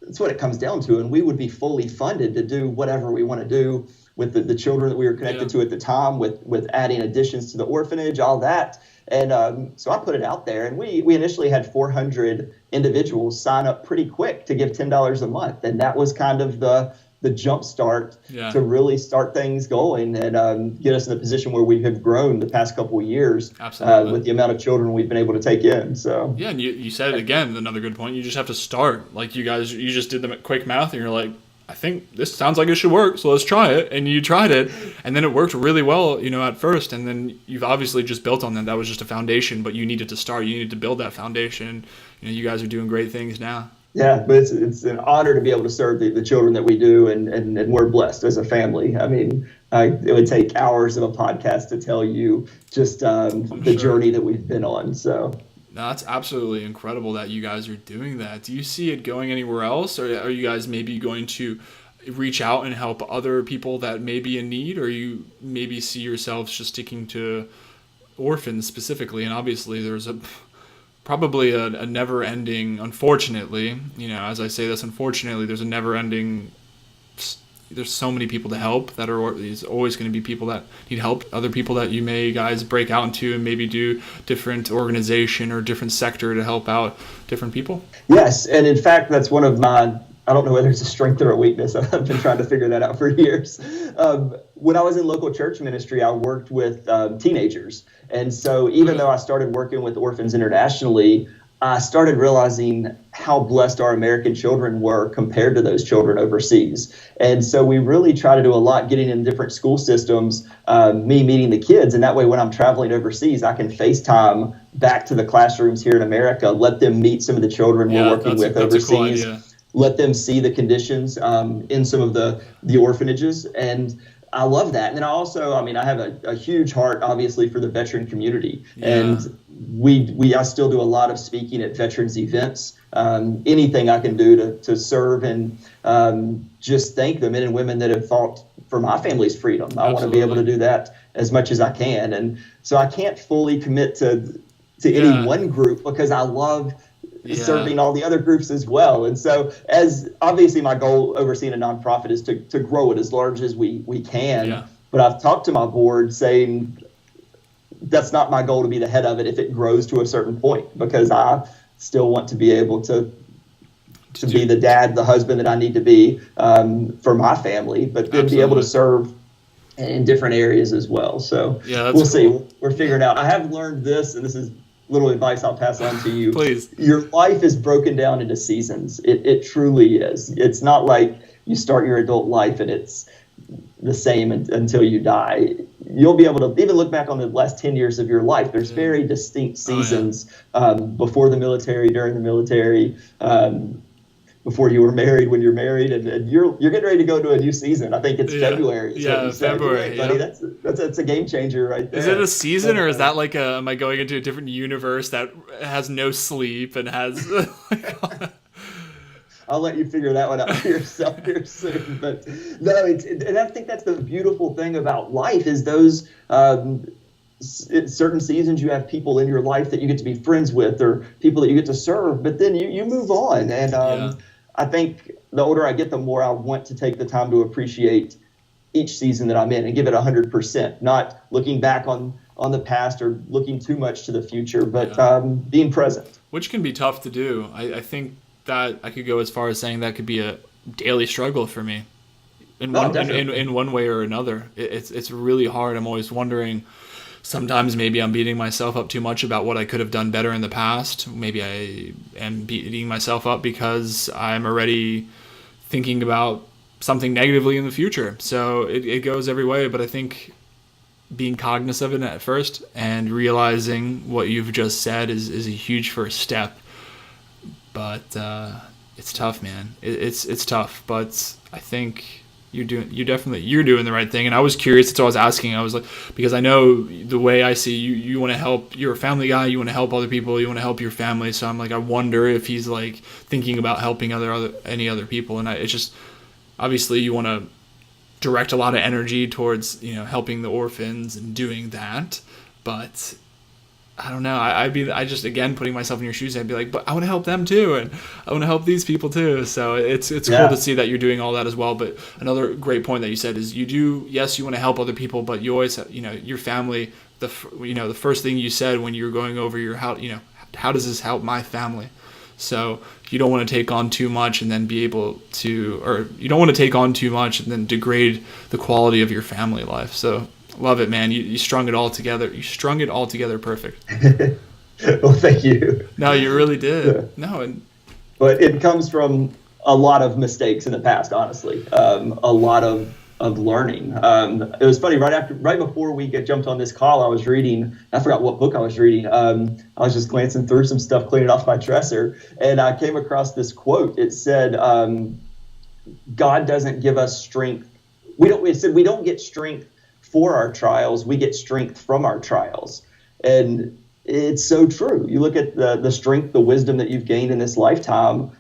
That's what it comes down to. And we would be fully funded to do whatever we want to do with the children that we were connected to at the time, with adding additions to the orphanage, all that. And so I put it out there, and we initially had 400 individuals sign up pretty quick to give $10 a month. And that was kind of the jump start to really start things going and get us in a position where we have grown the past couple of years with the amount of children we've been able to take in. So and you said it again, another good point. You just have to start. Like you just did the quick math, and you're like, I think this sounds like it should work, so let's try it. And you tried it, and then it worked really well, at first. And then you've obviously just built on that. That was just a foundation, but you needed to start. You needed to build that foundation. You guys are doing great things now. Yeah, but it's an honor to be able to serve the children that we do, and we're blessed as a family. I mean, it would take hours of a podcast to tell you just the journey that we've been on. So. No, that's absolutely incredible that you guys are doing that. Do you see it going anywhere else, or are you guys maybe going to reach out and help other people that may be in need, or you maybe see yourselves just sticking to orphans specifically? And obviously there's probably a never-ending, unfortunately, as I say this, unfortunately, there's a never-ending, there's so many people to help there's always going to be people that need help, other people that you may guys break out into and maybe do different organization or different sector to help out different people. Yes, and in fact, that's one of my, I don't know whether it's a strength or a weakness. I've been trying to figure that out for years. When I was in local church ministry, I worked with teenagers. And so even though I started working with orphans internationally, I started realizing how blessed our American children were compared to those children overseas. And so we really try to do a lot getting in different school systems, me meeting the kids. And that way, when I'm traveling overseas, I can FaceTime back to the classrooms here in America, let them meet some of the children we're working with overseas, let them see the conditions in some of the orphanages. And I love that. And then I have a huge heart, obviously, for the veteran community. Yeah. And I still do a lot of speaking at veterans events. Anything I can do to serve and just thank the men and women that have fought for my family's freedom. Absolutely. I want to be able to do that as much as I can. And so I can't fully commit to any one group because I love serving all the other groups as well. And so as obviously my goal overseeing a nonprofit is to grow it as large as we can. Yeah. But I've talked to my board saying that's not my goal to be the head of it if it grows to a certain point, because I still want to be able to be the dad, the husband that I need to be for my family, but then be able to serve in different areas as well. So we'll see. We're figuring out. I have learned this, and this is little advice I'll pass on to you. Please. Your life is broken down into seasons. It truly is. It's not like you start your adult life and it's the same until you die. You'll be able to even look back on the last 10 years of your life. There's very distinct seasons before the military, during the military, before you were married, when you're married, and you're getting ready to go to a new season. I think it's February. February. Buddy, that's a game changer right there. Is it a season, or is that like am I going into a different universe that has no sleep and has? I'll let you figure that one out for yourself here soon. But no, and I think that's the beautiful thing about life is those. Certain seasons you have people in your life that you get to be friends with or people that you get to serve, but then you move on. And I think the older I get, the more I want to take the time to appreciate each season that I'm in and give it 100%, not looking back on the past or looking too much to the future, but being present. Which can be tough to do. I think that I could go as far as saying that could be a daily struggle for me in one way or another. It's really hard. I'm always wondering, sometimes maybe I'm beating myself up too much about what I could have done better in the past. Maybe I am beating myself up because I'm already thinking about something negatively in the future. So it goes every way, but I think being cognizant of it at first and realizing what you've just said is a huge first step. But it's tough, man. It's tough, but I think you're doing the right thing. And I was curious, that's what I was asking. I was like, because I know the way I see you want to help, you're a family guy, you want to help other people, you want to help your family. So I'm like, I wonder if he's like thinking about helping any other people. And it's just, obviously you want to direct a lot of energy towards, helping the orphans and doing that. But I don't know. I just, again, putting myself in your shoes, I'd be like, but I want to help them too. And I want to help these people too. So it's cool to see that you're doing all that as well. But another great point that you said is you want to help other people, but you always, your family, the first thing you said when you were going over how does this help my family? So you don't want to take on too much and then you don't want to take on too much and then degrade the quality of your family life. So love it, man. You strung it all together. You strung it all together perfect. Well, thank you. No, you really did. Yeah. No, but it comes from a lot of mistakes in the past, honestly. A lot of learning. It was funny, right before we jumped on this call, I was reading, I forgot what book I was reading. I was just glancing through some stuff, cleaning off my dresser, and I came across this quote. It said, God doesn't give us strength. It said we don't get strength for our trials, we get strength from our trials. And it's so true. You look at the strength, the wisdom that you've gained in this lifetime.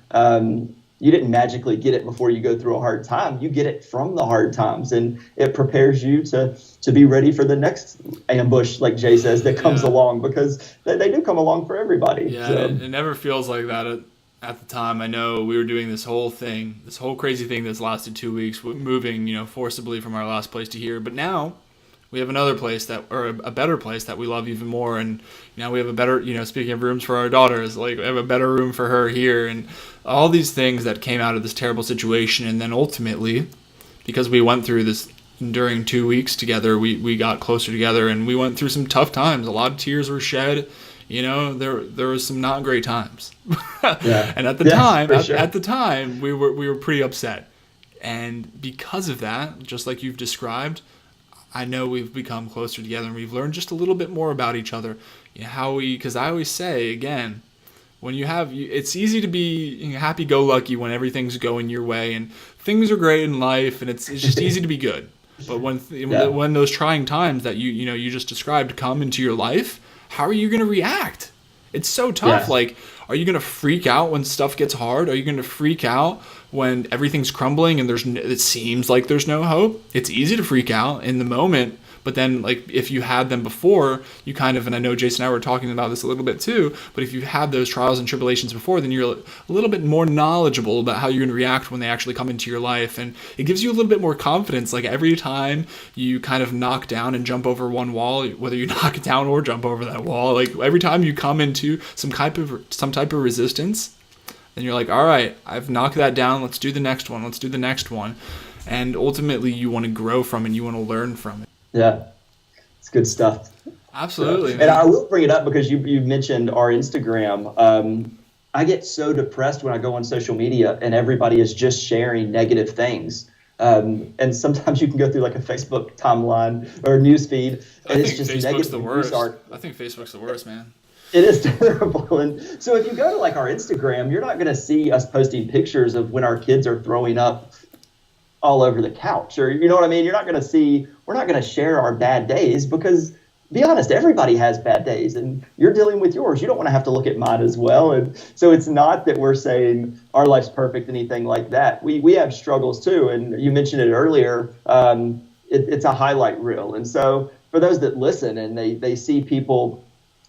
You didn't magically get it before you go through a hard time. You get it from the hard times, and it prepares you to be ready for the next ambush, like Jay says, that comes along, because they do come along for everybody. Yeah, so. It never feels like that at the time. I know we were doing this whole crazy thing that's lasted 2 weeks, moving, forcibly from our last place to here. But now we have another place or a better place that we love even more. And now we have a better, speaking of rooms for our daughters, like we have a better room for her here, and all these things that came out of this terrible situation. And then ultimately, because we went through this during 2 weeks together, we got closer together, and we went through some tough times. A lot of tears were shed. There was some not great times. Yeah. And at the time, we were pretty upset. And because of that, just like you've described, I know we've become closer together, and we've learned just a little bit more about each other. Because I always say, again, when it's easy to be happy-go-lucky when everything's going your way and things are great in life, and it's just easy to be good. But when those trying times that you just described come into your life, how are you going to react? It's so tough. Yeah. Like, are you going to freak out when stuff gets hard? Are you going to freak out when everything's crumbling and it seems like there's no hope? It's easy to freak out in the moment, but then, like, if you had them before, you kind of, and I know Jason and I were talking about this a little bit too, but if you've had those trials and tribulations before, then you're a little bit more knowledgeable about how you're going to react when they actually come into your life. And it gives you a little bit more confidence. Like, every time you kind of knock down and jump over one wall, whether you knock it down or jump over that wall, like every time you come into some type of resistance, then you're like, all right, I've knocked that down. Let's do the next one. And ultimately you want to grow from it. You want to learn from it. Yeah, it's good stuff. Absolutely. And I will bring it up because you mentioned our Instagram. I get so depressed when I go on social media and everybody is just sharing negative things. And sometimes you can go through like a Facebook timeline or a news feed, and it's just negative. The worst. I think Facebook's the worst, man. It is terrible. And so if you go to like our Instagram, you're not going to see us posting pictures of when our kids are throwing up all over the couch, or you know what I mean? We're not going to share our bad days, because be honest, everybody has bad days, and you're dealing with yours. You don't want to have to look at mine as well. And so it's not that we're saying our life's perfect, anything like that. We have struggles too. And you mentioned it earlier. It's a highlight reel. And so for those that listen and they see people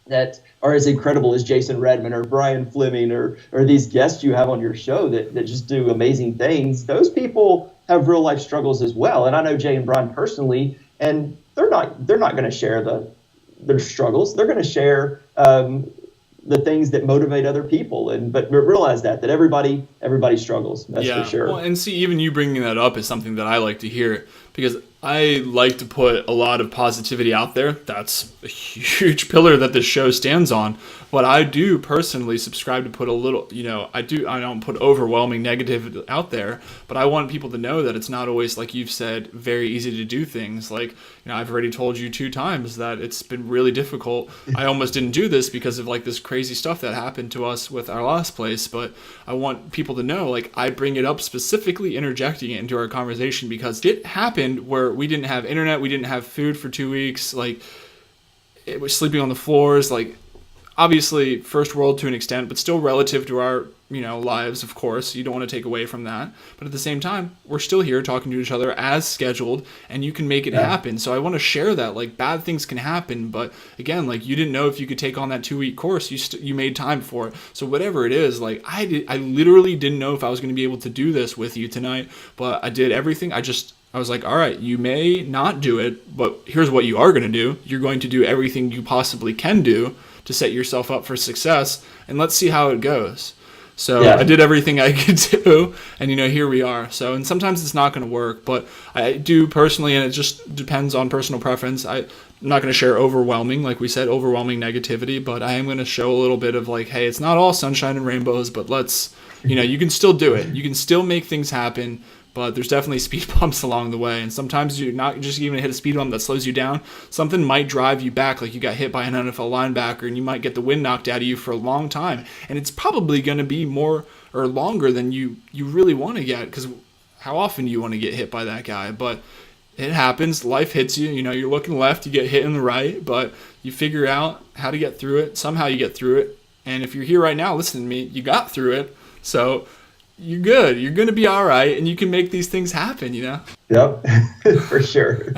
that are as incredible as Jason Redman or Brian Fleming or these guests you have on your show that just do amazing things, those people have real life struggles as well. And I know Jay and Brian personally, and they're not going to share their struggles. They're going to share the things that motivate other people, but realize that everybody struggles. That's for sure. Well, and see, even you bringing that up is something that I like to hear, because I like to put a lot of positivity out there. That's a huge pillar that this show stands on. But I do personally subscribe to put a little, I don't put overwhelming negative out there, but I want people to know that it's not always, like you've said, very easy to do things. Like, I've already told you 2 times that it's been really difficult. I almost didn't do this because of like this crazy stuff that happened to us with our last place, but I want people to know, like, I bring it up specifically interjecting it into our conversation because it happened where we didn't have internet, we didn't have food for 2 weeks, like, it was sleeping on the floors, like, obviously first world to an extent, but still relative to our, lives, of course. You don't want to take away from that. But at the same time, we're still here talking to each other as scheduled, and you can make it happen. So I want to share that. Like, bad things can happen, but again, like, you didn't know if you could take on that 2-week course. You made time for it. So whatever it is, like, I literally didn't know if I was going to be able to do this with you tonight, but I did everything. I was like, all right, you may not do it, but here's what you are going to do. You're going to do everything you possibly can do to set yourself up for success, and let's see how it goes. So I did everything I could do, and here we are. So, and sometimes it's not going to work, but I do personally, and it just depends on personal preference. I'm not going to share overwhelming negativity, but I am going to show a little bit of like, hey, it's not all sunshine and rainbows, but let's you can still do it. You can still make things happen, but there's definitely speed bumps along the way. And sometimes you're not just even hit a speed bump that slows you down. Something might drive you back, like you got hit by an NFL linebacker and you might get the wind knocked out of you for a long time. And it's probably going to be more or longer than you really want to get, because how often do you want to get hit by that guy? But it happens. Life hits you. You're looking left, you get hit in the right, but you figure out how to get through it. Somehow you get through it. And if you're here right now listening to me, you got through it. So you're good. You're going to be all right, and you can make these things happen, Yep, for sure.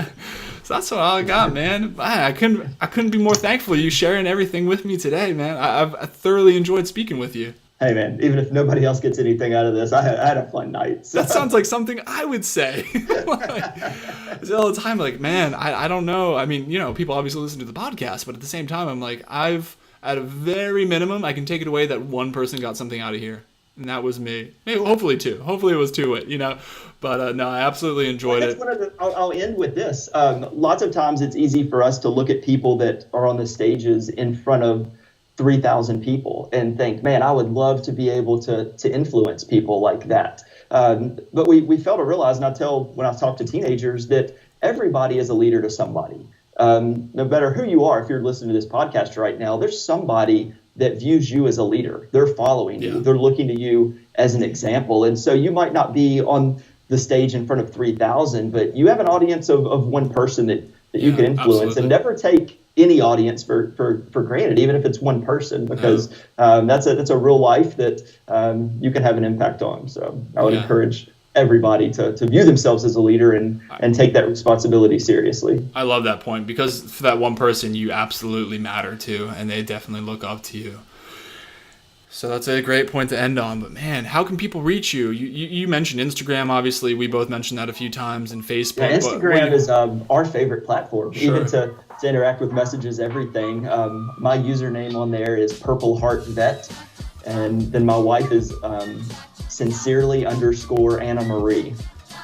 So that's what I got, man. I couldn't be more thankful you sharing everything with me today, man. I thoroughly enjoyed speaking with you. Hey, man, even if nobody else gets anything out of this, I had a fun night. So. That sounds like something I would say. I say all the time, like, man, I don't know. I mean, people obviously listen to the podcast, but at the same time, I'm like, at a very minimum, I can take it away that one person got something out of here. And that was me. Maybe, hopefully two. Hopefully it was two. But no, I absolutely enjoyed it. I'll end with this. Lots of times it's easy for us to look at people that are on the stages in front of 3,000 people and think, man, I would love to be able to influence people like that. But we fail to realize, and when I talk to teenagers, that everybody is a leader to somebody. No matter who you are, if you're listening to this podcast right now, there's somebody that views you as a leader. They're following you. They're looking to you as an example. And so you might not be on the stage in front of 3,000, but you have an audience of one person that you can influence. Absolutely. And never take any audience for granted, even if it's one person, because that's a real life that you can have an impact on. So I would encourage everybody to view themselves as a leader and take that responsibility seriously. I love that point, because for that one person, you absolutely matter to, and they definitely look up to you. So that's a great point to end on. But man, how can people reach you? You mentioned Instagram, obviously. We both mentioned that a few times, and Facebook. Yeah, Instagram is our favorite platform, even to interact with messages, everything. My username on there is Purple Heart Vet, and then my wife is sincerely_Anna Marie.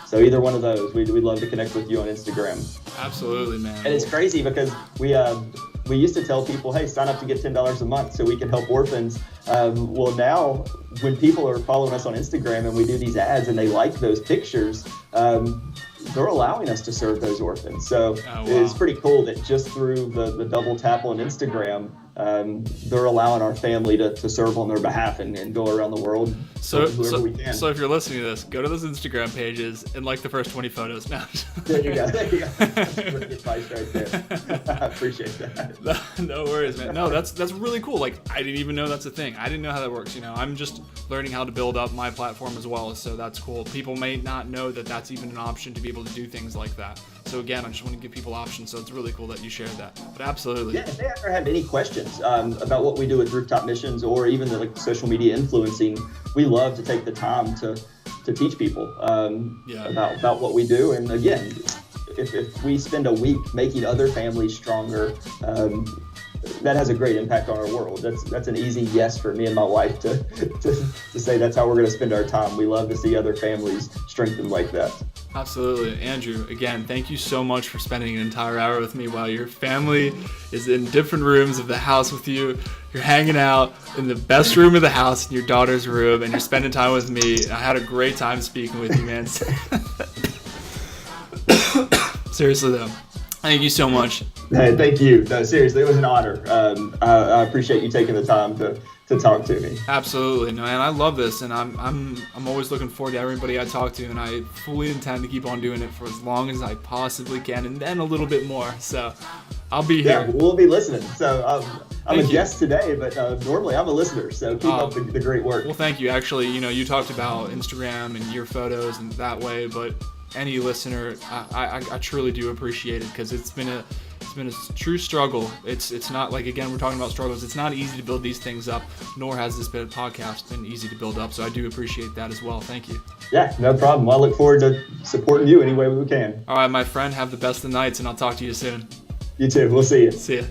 So either one of those, we'd love to connect with you on Instagram. Absolutely, man. And it's crazy because we used to tell people, hey, sign up to get $10 a month so we can help orphans. Well, now when people are following us on Instagram and we do these ads and they like those pictures, they're allowing us to serve those orphans. So It's pretty cool that just through the double tap on Instagram, they're allowing our family to serve on their behalf and go around the world whoever we can. So if you're listening to this, go to those Instagram pages and like the first 20 photos now. There you go. That's great advice right there. I appreciate that. No worries, man. No, that's really cool. Like, I didn't even know that's a thing. I didn't know how that works. I'm just learning how to build up my platform as well. So that's cool. People may not know that that's even an option to be able to do things like that. So again, I just want to give people options. So it's really cool that you shared that. But absolutely. Yeah, if they ever have any questions about what we do with Rooftop Missions or even the social media influencing, we love to take the time to teach people about what we do. And again, if we spend a week making other families stronger, that has a great impact on our world. That's an easy yes for me and my wife to say that's how we're going to spend our time. We love to see other families strengthened like that. Absolutely. Andrew, again, thank you so much for spending an entire hour with me while your family is in different rooms of the house with you. You're hanging out in the best room of the house, in your daughter's room, and you're spending time with me. I had a great time speaking with you, man. Seriously, though. Thank you so much. Hey, thank you. No, seriously, it was an honor. I appreciate you taking the time to talk to me. Absolutely, no, and I love this, and I'm always looking forward to everybody I talk to, and I fully intend to keep on doing it for as long as I possibly can, and then a little bit more. So I'll be here. Yeah, we'll be listening. So I'm a guest today, but normally I'm a listener. So keep up the great work. Well, thank you. Actually, you talked about Instagram and your photos and that way, but any listener, I truly do appreciate it, because it's been a true struggle. It's not like, again, we're talking about struggles. It's not easy to build these things up, nor has this podcast been easy to build up. So I do appreciate that as well. Thank you. Yeah, no problem. Well, I look forward to supporting you any way we can. All right, my friend, have the best of nights, and I'll talk to you soon. You too. We'll see you. See ya.